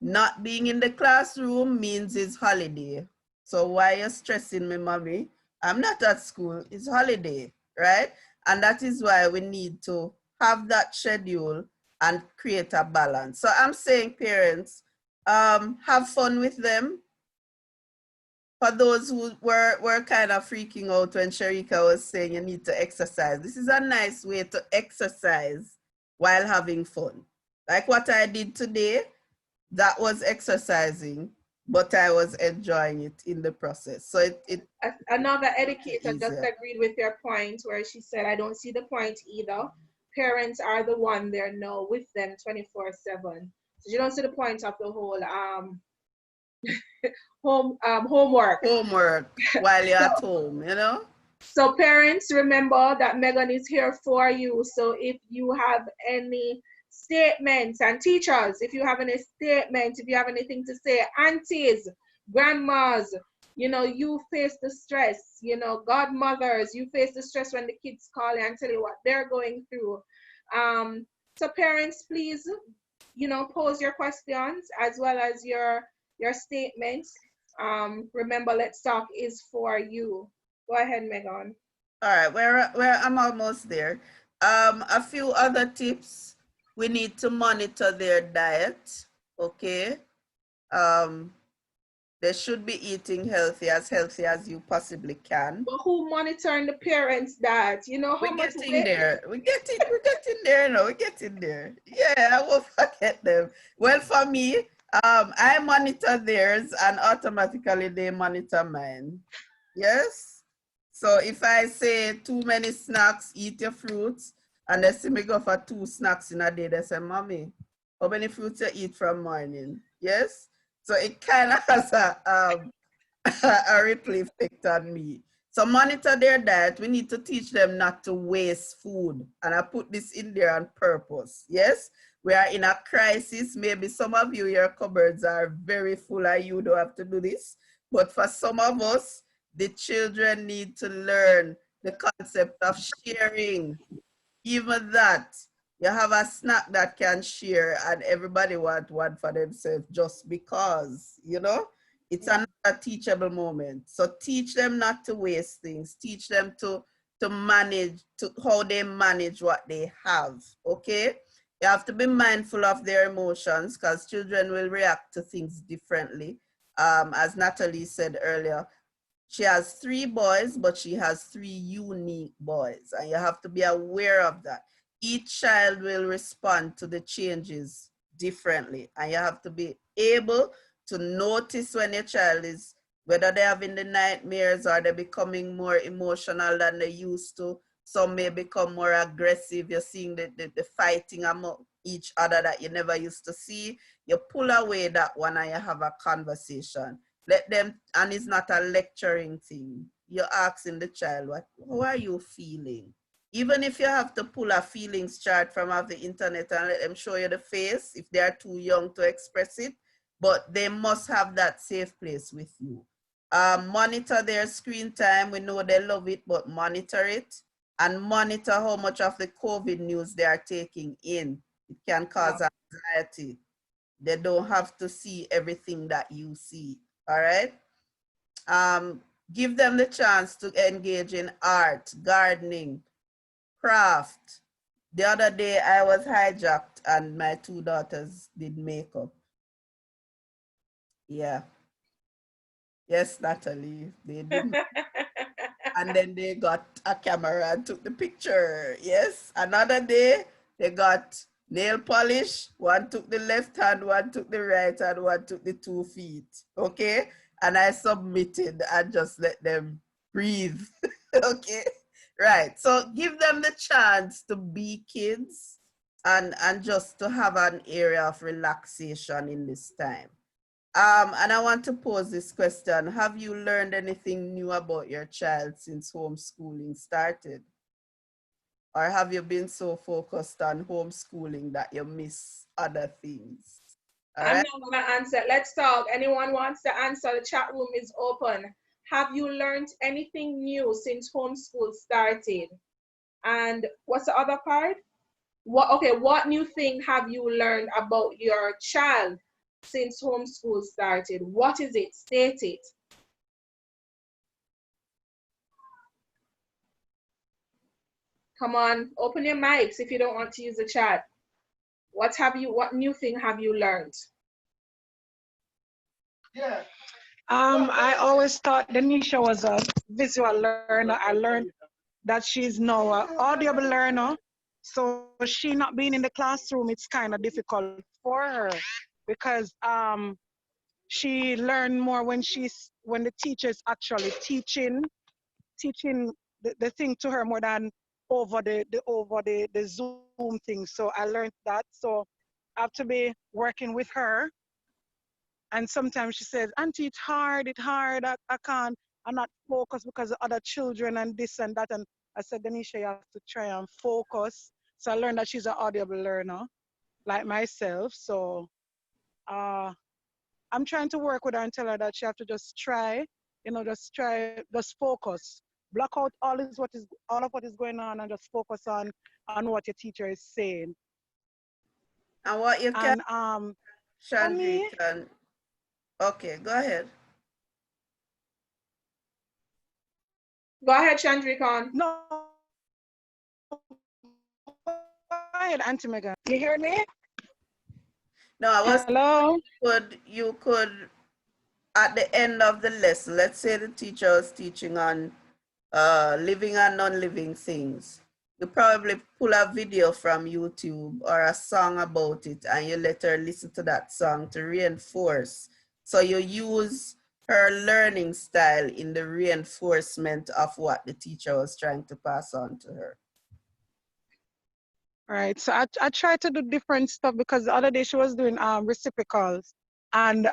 not being in the classroom means it's holiday. So why are you stressing me, mommy? I'm not at school, it's holiday, right? And that is why we need to have that schedule and create a balance. So I'm saying parents, have fun with them. For those who were kind of freaking out when Sherika was saying you need to exercise, this is a nice way to exercise while having fun. Like what I did today, that was exercising, but I was enjoying it in the process. So it another educator easier. just agreed with your point where she said, I don't see the point either. Parents are the one there now with them 24/7. So you don't see the point of the whole homework while you're at home, you know? So parents, remember that Megan is here for you. So if you have any statements, and teachers, if you have any statements, if you have anything to say, aunties, grandmas, you know, you face the stress, you know, godmothers, you face the stress when the kids call you and tell you what they're going through. So parents, please, you know, pose your questions as well as your statements. Remember, Let's Talk is for you. Go ahead, Megan. All right, where I'm almost there. A few other tips. We need to monitor their diet, okay? They should be eating healthy as you possibly can. But who monitoring the parents' diet? You know how much weight? We're getting there now. We're getting there. Yeah, I won't forget them. Well, for me, I monitor theirs and automatically they monitor mine. Yes. So if I say too many snacks, eat your fruits, and they see me go for 2 snacks in a day, they say, Mommy, how many fruits you eat from morning? Yes. So it kind of has a ripple effect on me. So monitor their diet. We need to teach them not to waste food. And I put this in there on purpose. Yes, we are in a crisis. Maybe some of you, your cupboards are very full and you don't have to do this. But for some of us, the children need to learn the concept of sharing. Even that, you have a snack that can share and everybody want one for themselves just because, you know, it's another teachable moment. So teach them not to waste things. Teach them to manage, how they manage what they have, okay? You have to be mindful of their emotions because children will react to things differently. As Natalie said earlier, she has 3 boys, but she has 3 unique boys, and you have to be aware of that. Each child will respond to the changes differently, and you have to be able to notice when your child is, whether they're having the nightmares or they're becoming more emotional than they used to. Some may become more aggressive. You're seeing the fighting among each other that you never used to see. You pull away that one and you have a conversation. Let them, and it's not a lecturing thing. You're asking the child, how are you feeling? Even if you have to pull a feelings chart from off the internet and let them show you the face, if they are too young to express it, but they must have that safe place with you. Monitor their screen time. We know they love it, but monitor it and monitor how much of the COVID news they are taking in. It can cause anxiety. They don't have to see everything that you see. All right. Give them the chance to engage in art, gardening, craft. The other day I was hijacked and my 2 daughters did makeup. Yeah. Yes, Natalie, they did. And then they got a camera and took the picture. Yes. Another day they got nail polish. One took the left hand, one took the right hand, one took the 2 feet. Okay. And I submitted and just let them breathe. Okay. Right. So give them the chance to be kids and just to have an area of relaxation in this time. And I want to pose this question. Have you learned anything new about your child since homeschooling started? Or have you been so focused on homeschooling that you miss other things? All I'm right. not going to answer. Let's talk. Anyone wants to answer? The chat room is open. Have you learned anything new since homeschool started? And what's the other part? What new thing have you learned about your child since homeschool started? What is it? State it. Come on, open your mics if you don't want to use the chat. What new thing have you learned? Yeah. I always thought Denisha was a visual learner. I learned that she's now an audible learner. So she not being in the classroom, it's kind of difficult for her because she learn more when the teacher is actually teaching the thing to her more than over the Zoom thing. So I learned that. So I have to be working with her. And sometimes she says, Auntie, it's hard, I can't, I'm not focused because of other children and this and that. And I said, Denisha, you have to try and focus. So I learned that she's an audible learner, like myself. So I'm trying to work with her and tell her that she have to just try, just focus. Block out all of what is going on and just focus on what your teacher is saying. And what you can, And Chandri, can, okay, go ahead. Go ahead, Chandrika. No. Go ahead, Auntie Megan. You hear me? No, I was Hello? you could, at the end of the lesson, let's say the teacher was teaching on living and non-living things. You probably pull a video from YouTube or a song about it and you let her listen to that song to reinforce. So you use her learning style in the reinforcement of what the teacher was trying to pass on to her. All right, so I try to do different stuff because the other day she was doing reciprocals and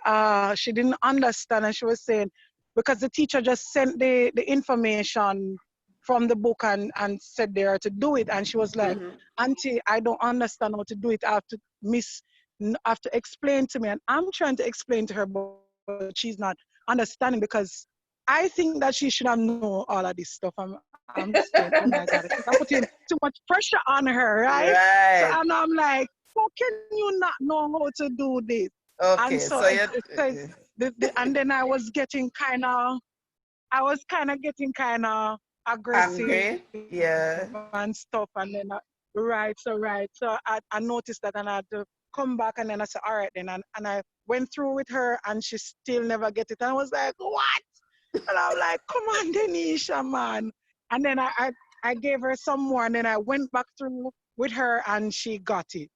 she didn't understand and she was saying, because the teacher just sent the information from the book and said they are to do it. And she was like, Auntie, I don't understand how to do it. I have to explain to me. And I'm trying to explain to her, but she's not understanding because I think that she should have known all of this stuff. I'm just saying, oh my God, I'm putting too much pressure on her, right? So, and I'm like, how can you not know how to do this? Okay, And so, and then I was getting kind of aggressive. Angry? Yeah. And stuff. And then, so I noticed that and I had to come back and then I said, all right then. And I went through with her and she still never get it. And I was like, what? And I'm like, come on, Denisha, man. And then I gave her some more and then I went back through with her and she got it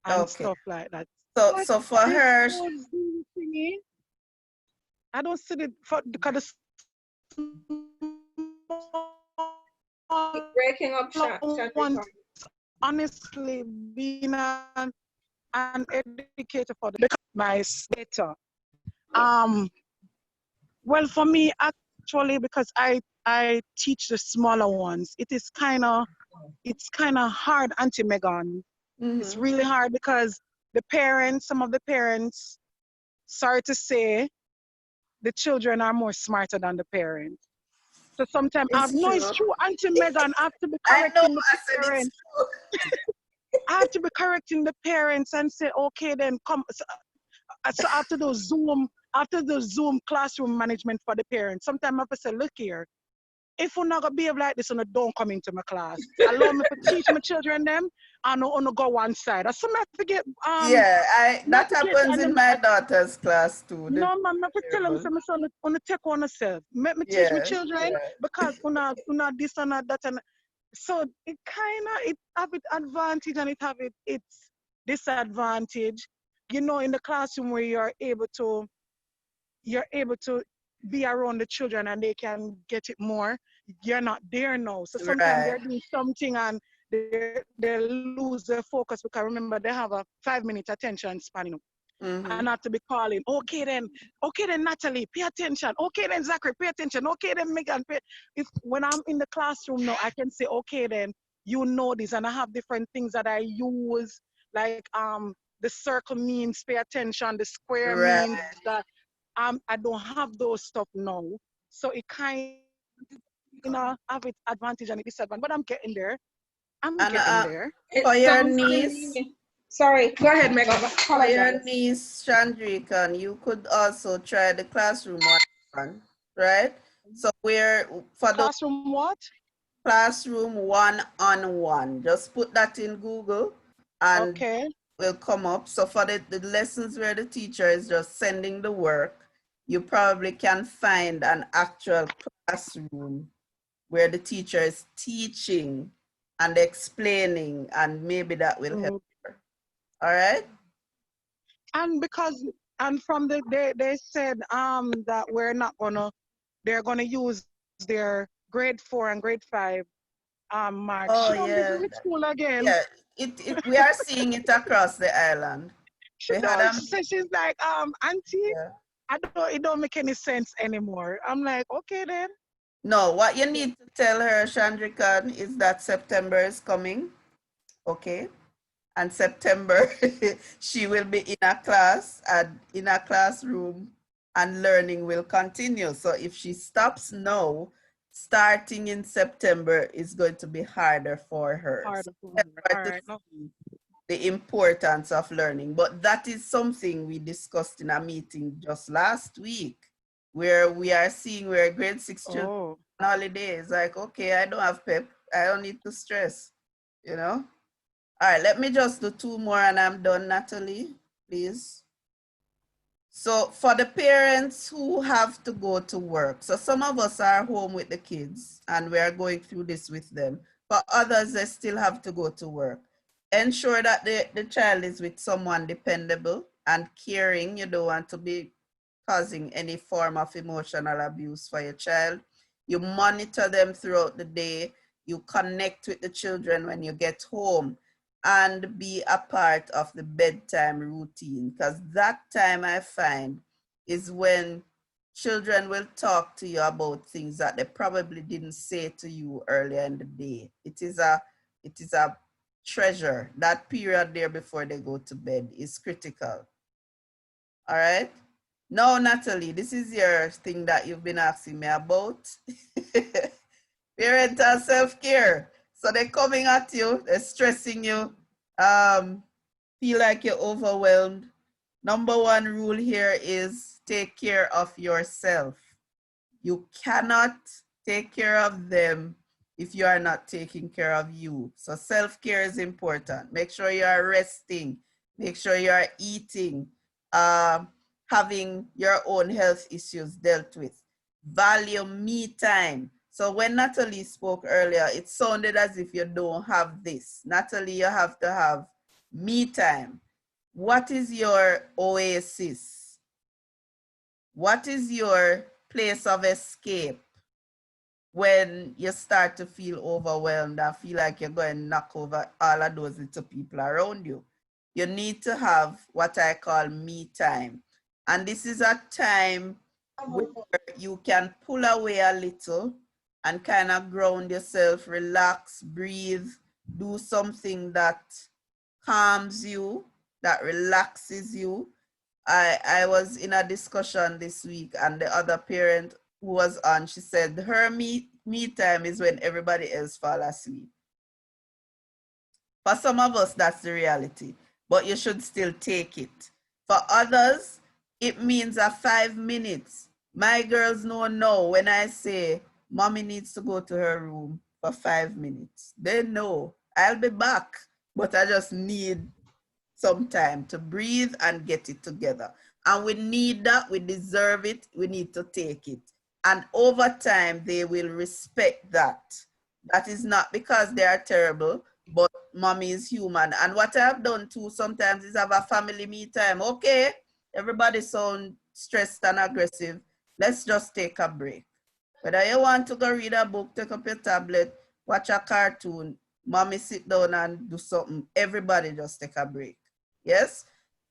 and stuff like that. So for her, I don't see it because breaking up, honestly being an educator for my better. Well, for me, actually, because I teach the smaller ones, it's kind of hard, Auntie Megan. It's really hard because some of the parents, sorry to say, the children are more smarter than the parents. So sometimes it's true, Auntie Megan, I have to be correcting the parents. I have to be correcting the parents and say, okay, then come. So after the Zoom classroom management for the parents, sometimes I have to say, look here, if we're not gonna behave like this, don't come into my class. Allow me to teach my children them and I go one side. I have to get that happens in my daughter's class too. No, man, I have to tell them my son on take on yourself. Let me teach my children because una this and that and so it have its advantage and it have its disadvantage. In the classroom where you're able to be around the children and they can get it more. You're not there now. So sometimes they're doing something and they lose their focus because remember they have a 5-minute attention span. and not to be calling, okay then, Natalie, pay attention. Okay then, Zachary, pay attention. Okay then, Megan, if when I'm in the classroom now, I can say, okay then, you know this, and I have different things that I use, like the circle means pay attention, the square Right. means that I don't have those stuff now. So it kind of have its advantage and its disadvantage, but I'm getting there. I'm And getting there. for It your sounds to niece, me. Sorry, go ahead, Megan. for your Apologize. niece, Chandrika, you could also try the classroom one, right? So we're for the Classroom what? classroom one-on-one. Just put that in Google and Okay. will come up. So for the lessons where the teacher is just sending the work, you probably can find an actual classroom where the teacher is teaching and explaining, and maybe that will help her. All right? And because from they said that they're gonna use their grade 4 and grade 5 marks. Oh She don't busy yeah. with school again. Yeah. We are seeing it across the island. She We had don't say, she's like, auntie, yeah. it don't make any sense anymore. I'm like, okay then. No, what you need to tell her, Chandrika, is that September is coming. Okay. And September, she will be in a class and in a classroom, and learning will continue. So if she stops now, starting in September is going to be harder for her. Harder So for her. try All to right. No. see the importance of learning. But that is something we discussed in a meeting just last week, where we are seeing where grade 6 children Oh. on holiday is like, okay, I don't have pep, I don't need to stress, you know? All right, let me just do 2 more and I'm done, Natalie, please. So for the parents who have to go to work, so some of us are home with the kids and we are going through this with them. For others, they still have to go to work. Ensure that the child is with someone dependable and caring. You don't want to be causing any form of emotional abuse for your child. You monitor them throughout the day. You connect with the children when you get home, and be a part of the bedtime routine, because that time I find is when children will talk to you about things that they probably didn't say to you earlier in the day. It is a treasure. That period there before they go to bed is critical. All right. Now, Natalie, this is your thing that you've been asking me about. Parental self-care. So they're coming at you, they're stressing you, feel like you're overwhelmed. Number 1 rule here is take care of yourself. You cannot take care of them if you are not taking care of you. So self-care is important. Make sure you are resting. Make sure you are eating, having your own health issues dealt with. Value me time. So when Natalie spoke earlier, it sounded as if you don't have this. Natalie, you have to have me time. What is your oasis? What is your place of escape when you start to feel overwhelmed and feel like you're going to knock over all of those little people around you? You need to have what I call me time. And this is a time where you can pull away a little and kind of ground yourself, relax, breathe, do something that calms you, that relaxes you. I was in a discussion this week, and the other parent who was on, she said her me time is when everybody else fall asleep. For some of us, that's the reality, but you should still take it. For others, it means a 5 minutes. My girls know when I say mommy needs to go to her room for 5 minutes. They know I'll be back, but I just need some time to breathe and get it together. And we need that, we deserve it, we need to take it. And over time, they will respect that. That is not because they are terrible, but mommy is human. And what I've done too sometimes is have a family me time. Okay, everybody sound stressed and aggressive. Let's just take a break. Whether you want to go read a book, take up your tablet, watch a cartoon, mommy sit down and do something, everybody just take a break. Yes?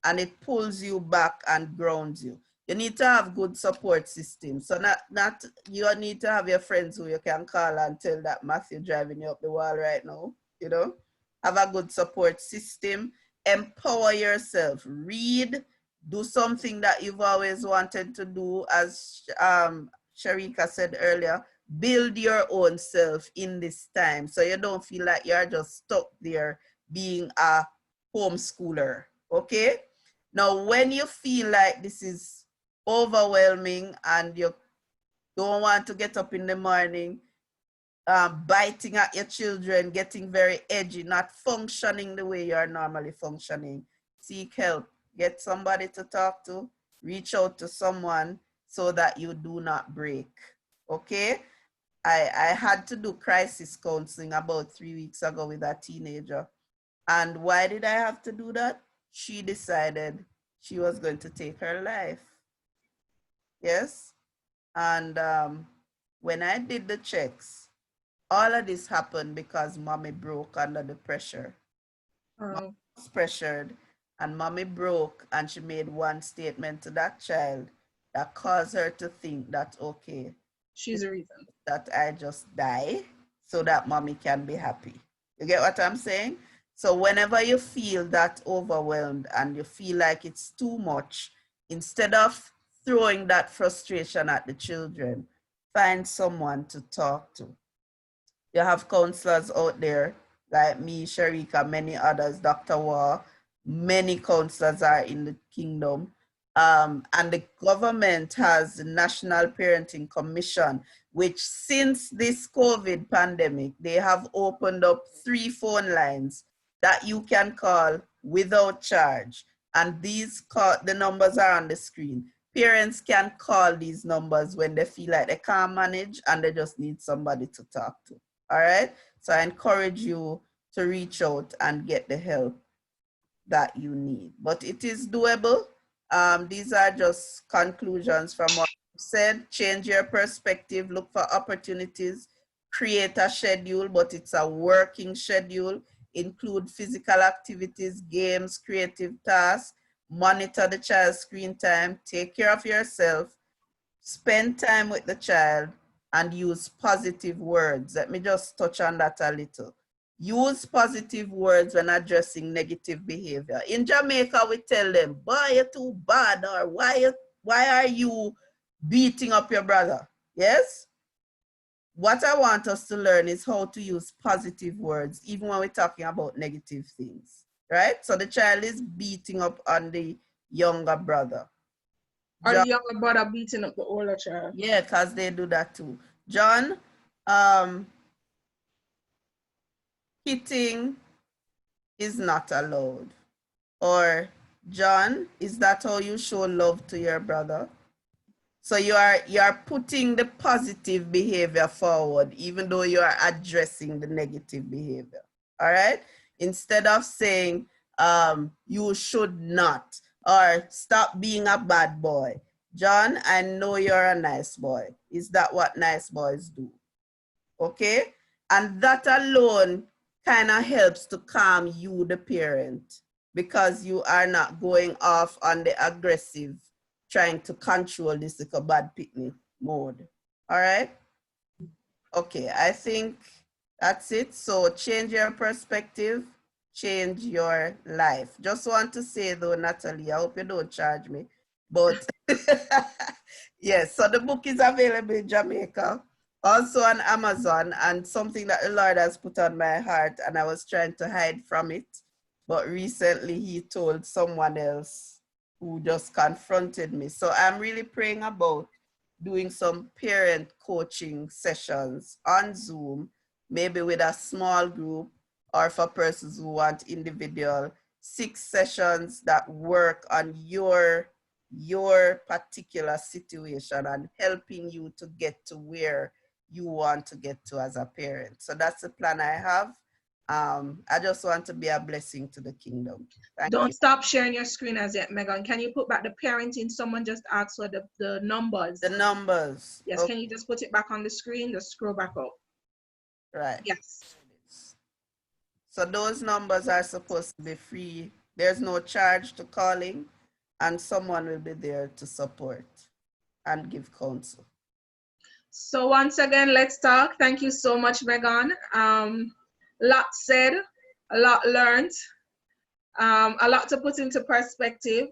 and it pulls you back and grounds you. You need to have good support system. So not you need to have your friends who you can call and tell that Matthew driving you up the wall right now, you know. Have a good support system. Empower yourself. Read. Do something that you've always wanted to do. As Sherika said earlier, build your own self in this time so you don't feel like you're just stuck there being a homeschooler, okay? Now, when you feel like this is overwhelming and you don't want to get up in the morning, biting at your children, getting very edgy, not functioning the way you're normally functioning, seek help. Get somebody to talk to, reach out to someone so that you do not break, okay? I had to do crisis counseling about 3 weeks ago with a teenager. And why did I have to do that? She decided she was going to take her life. Yes. And when I did the checks, all of this happened because mommy broke under the pressure. Mommy was pressured and mommy broke, and she made one statement to that child that caused her to think that, okay, she's a reason that I just die so that mommy can be happy. You get what I'm saying? So whenever you feel that overwhelmed and you feel like it's too much, instead of throwing that frustration at the children, find someone to talk to. You have counselors out there like me, Sherika, many others, Dr. Waugh, many counselors are in the kingdom. And the government has the National Parenting Commission, which since this COVID pandemic, they have opened up 3 phone lines that you can call without charge. And the numbers are on the screen. Parents can call these numbers when they feel like they can't manage and they just need somebody to talk to. All right? So I encourage you to reach out and get the help that you need. But it is doable. These are just conclusions from what I've said. Change your perspective, look for opportunities, create a schedule, but it's a working schedule. Include physical activities, games, creative tasks, monitor the child's screen time, take care of yourself, spend time with the child, and use positive words. Let me just touch on that a little. Use positive words when addressing negative behavior. In Jamaica, we tell them, boy, you're too bad, or why are you beating up your brother? Yes? What I want us to learn is how to use positive words, even when we're talking about negative things, right? So the child is beating up on the younger brother. Or the younger brother beating up the older child. Yeah, because they do that too. John, hitting is not allowed. Or, John, is that how you show love to your brother? So you are putting the positive behavior forward, even though you are addressing the negative behavior. All right? Instead of saying, you should not, or stop being a bad boy. John, I know you're a nice boy. Is that what nice boys do? Okay? And that alone kind of helps to calm you, the parent, because you are not going off on the aggressive, trying to control this little bad picnic mode. All right? Okay, I think that's it. So change your perspective, change your life. Just want to say though, Natalie, I hope you don't charge me, but yes, so the book is available in Jamaica, also on Amazon, and something that the Lord has put on my heart and I was trying to hide from it, but recently he told someone else who just confronted me. So I'm really praying about doing some parent coaching sessions on Zoom, maybe with a small group, or for persons who want individual, 6 sessions that work on your particular situation and helping you to get to where you want to get to as a parent. So that's the plan I have. I just want to be a blessing to the kingdom. Don't stop sharing your screen as yet, Megan. Can you put back the parenting? Someone just asked for the numbers. The numbers. Yes, okay. Can you just put it back on the screen? Just scroll back up. Right. Yes. So those numbers are supposed to be free. There's no charge to calling, and someone will be there to support and give counsel. So once again, let's talk. Thank you so much, Megan. Lot said, a lot learned, a lot to put into perspective.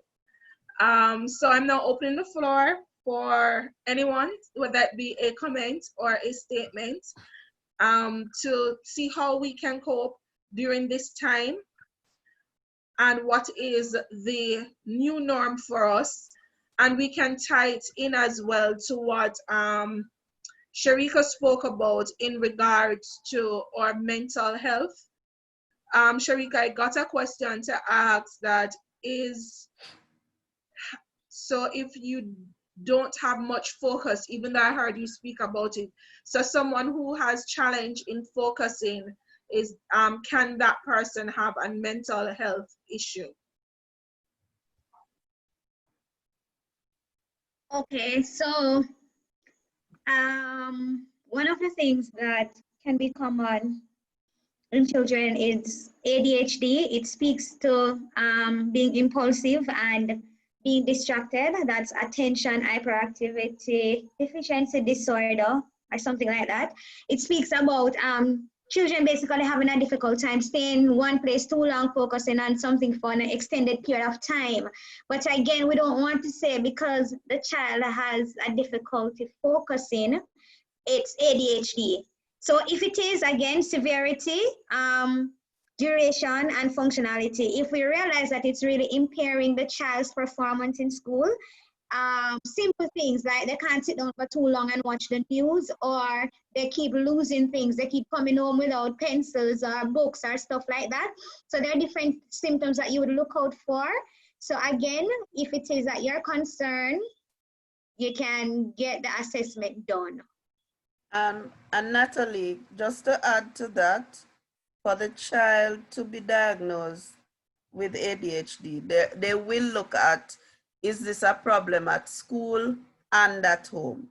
So I'm now opening the floor for anyone, whether it be a comment or a statement, to see how we can cope during this time and what is the new norm for us. And we can tie it in as well to what Sherika spoke about in regards to our mental health. Sherika, I got a question to ask that is, so if you don't have much focus, even though I heard you speak about it, so someone who has challenge in focusing, is can that person have a mental health issue? Okay, so one of the things that can be common in children is ADHD. It speaks to being impulsive and being distracted. That's attention hyperactivity deficiency disorder or something like that. It speaks about children basically having a difficult time staying in one place too long, focusing on something for an extended period of time. But again, we don't want to say because the child has a difficulty focusing, it's ADHD. So if it is, again, severity, duration, and functionality, if we realize that it's really impairing the child's performance in school, simple things like they can't sit down for too long and watch the news, or they keep losing things, they keep coming home without pencils or books or stuff like that. So there are different symptoms that you would look out for. So again, if it is that you're concerned, you can get the assessment done. And Natalie, just to add to that, for the child to be diagnosed with ADHD, they will look at, is this a problem at school and at home?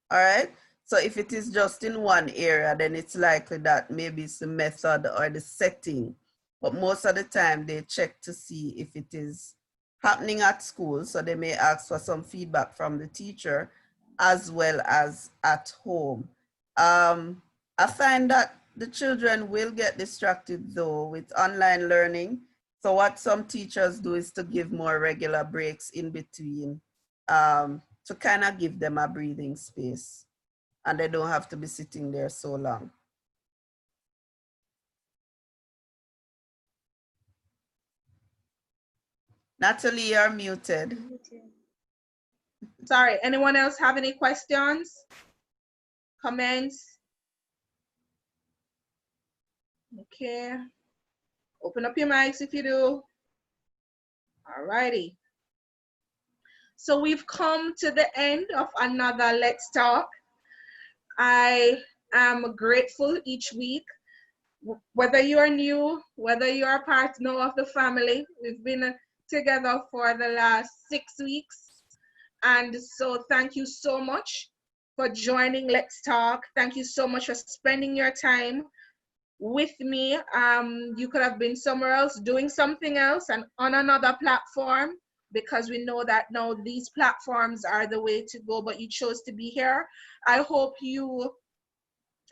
All right. So if it is just in one area, then it's likely that maybe it's the method or the setting. But most of the time they check to see if it is happening at school. So they may ask for some feedback from the teacher as well as at home. I find that the children will get distracted though with online learning. So what some teachers do is to give more regular breaks in between, to kind of give them a breathing space, and they don't have to be sitting there so long. Natalie, you're muted. Sorry, anyone else have any questions, comments? Okay, open up your mics if you do. All righty. So we've come to the end of another Let's Talk. I am grateful each week, whether you are new, whether you are part now of the family. We've been together for the last 6 weeks. And so thank you so much for joining Let's Talk. Thank you so much for spending your time with me. You could have been somewhere else doing something else and on another platform, because we know that now these platforms are the way to go, but you chose to be here. I hope you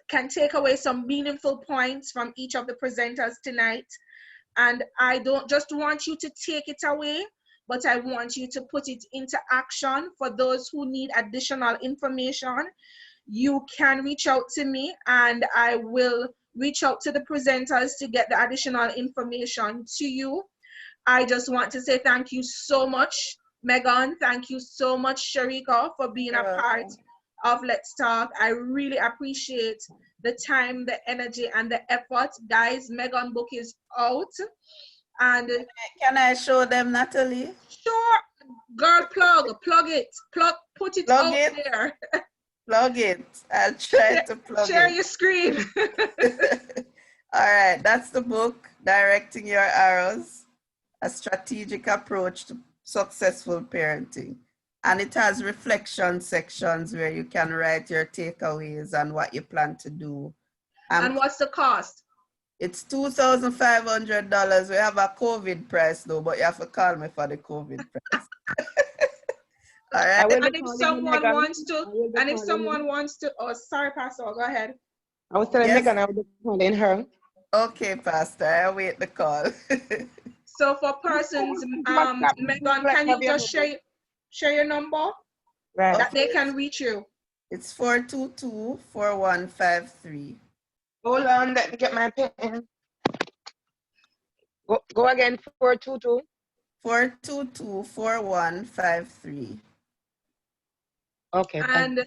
can take away some meaningful points from each of the presenters tonight. And I don't just want you to take it away, but I want you to put it into action. For those who need additional information, you can reach out to me and I will reach out to the presenters to get the additional information to you. I just want to say thank you so much, Megan. Thank you so much, Sherika, for being a part of Let's Talk. I really appreciate the time, the energy, and the effort. Guys, Megan book is out. And can I show them, Natalie? Sure. Girl, put it out there. Plug it. I'll try to plug it. Share your screen. All right, that's the book, Directing Your Arrows, a strategic approach to successful parenting. And it has reflection sections where you can write your takeaways and what you plan to do. And what's the cost? It's $2,500. We have a COVID price though, but you have to call me for the COVID price. All right. And if someone wants to, oh, sorry, Pastor, go ahead. I was telling Yes. Megan I would be calling her. Okay, Pastor, I wait the call. So for persons, Megan, can you just share your number that they can reach you? It's 422-4153. Hold on, let me get my pen. Go again, 422. 422-4153. Okay. And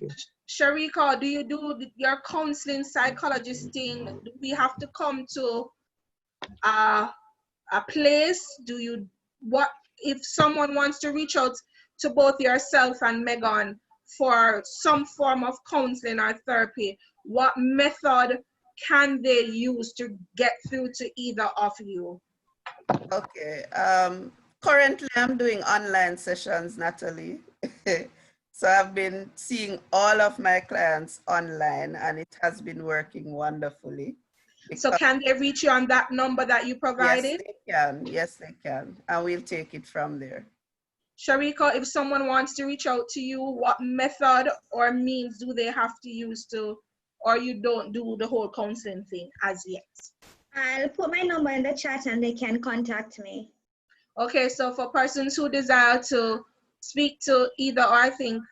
Sherika, do you do your counseling psychologist thing? Do we have to come to a place? What if someone wants to reach out to both yourself and Megan for some form of counseling or therapy? What method can they use to get through to either of you? Okay. Currently, I'm doing online sessions, Natalie. So I've been seeing all of my clients online, and it has been working wonderfully. So can they reach you on that number that you provided? Yes, they can. Yes, they can. And we'll take it from there. Sherika, if someone wants to reach out to you, what method or means do they have to use to, or you don't do the whole counseling thing as yet? I'll put my number in the chat and they can contact me. Okay, so for persons who desire to speak to either, or I think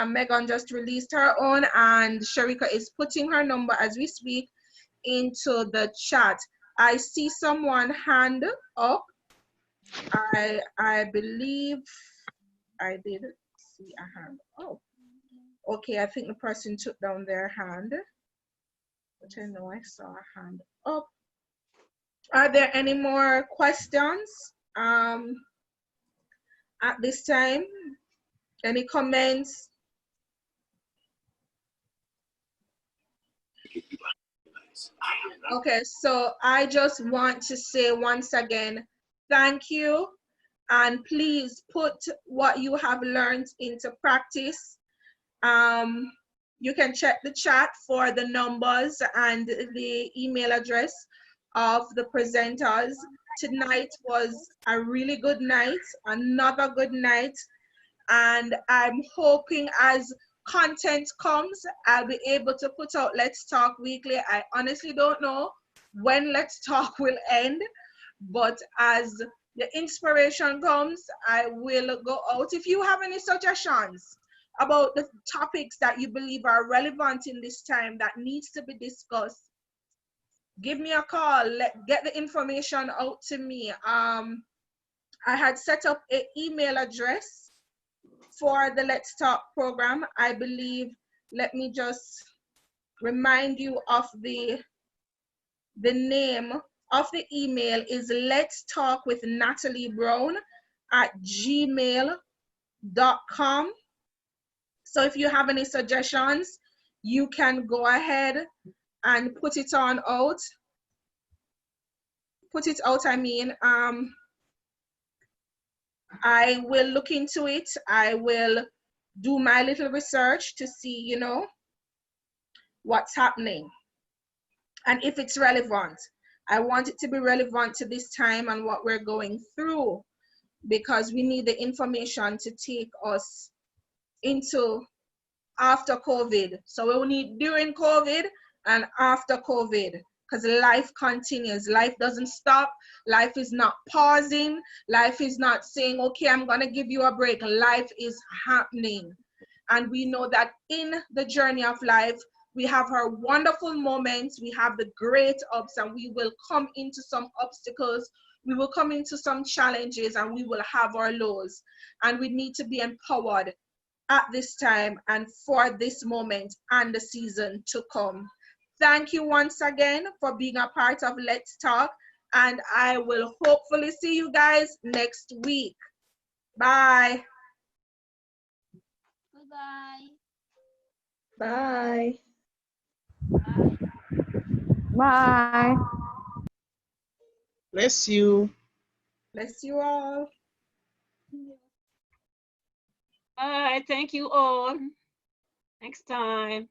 Megan just released her own, and Sherika is putting her number as we speak into the chat. I see someone hand up. I believe I did see a hand. Oh, okay. I think the person took down their hand, but I know I saw a hand up. Are there any more questions at this time? Any comments? Okay, so I just want to say once again, thank you. And please put what you have learned into practice. You can check the chat for the numbers and the email address of the presenters. Tonight was a really good night, another good night. And I'm hoping as content comes, I'll be able to put out Let's Talk Weekly. I honestly don't know when Let's Talk will end, but as the inspiration comes, I will go out. If you have any suggestions about the topics that you believe are relevant in this time that needs to be discussed, give me a call. Get the information out to me. I had set up an email address for the Let's Talk program. I believe, let me just remind you of the name of the email is Let's Talk with Natalie Brown @gmail.com. So if you have any suggestions, you can go ahead and put it out. I will look into it. I will do my little research to see, what's happening. And if it's relevant, I want it to be relevant to this time and what we're going through, because we need the information to take us into after COVID. So we will need during COVID and after COVID, because life continues. Life doesn't stop. Life is not pausing. Life is not saying, okay, I'm going to give you a break. Life is happening. And we know that in the journey of life, we have our wonderful moments, we have the great ups, and we will come into some obstacles, we will come into some challenges, and we will have our lows. And we need to be empowered at this time and for this moment and the season to come. Thank you once again for being a part of Let's Talk, and I will hopefully see you guys next week. Bye. Bye. Bye. Bless you. Bless you all. Bye. Thank you all. Next time.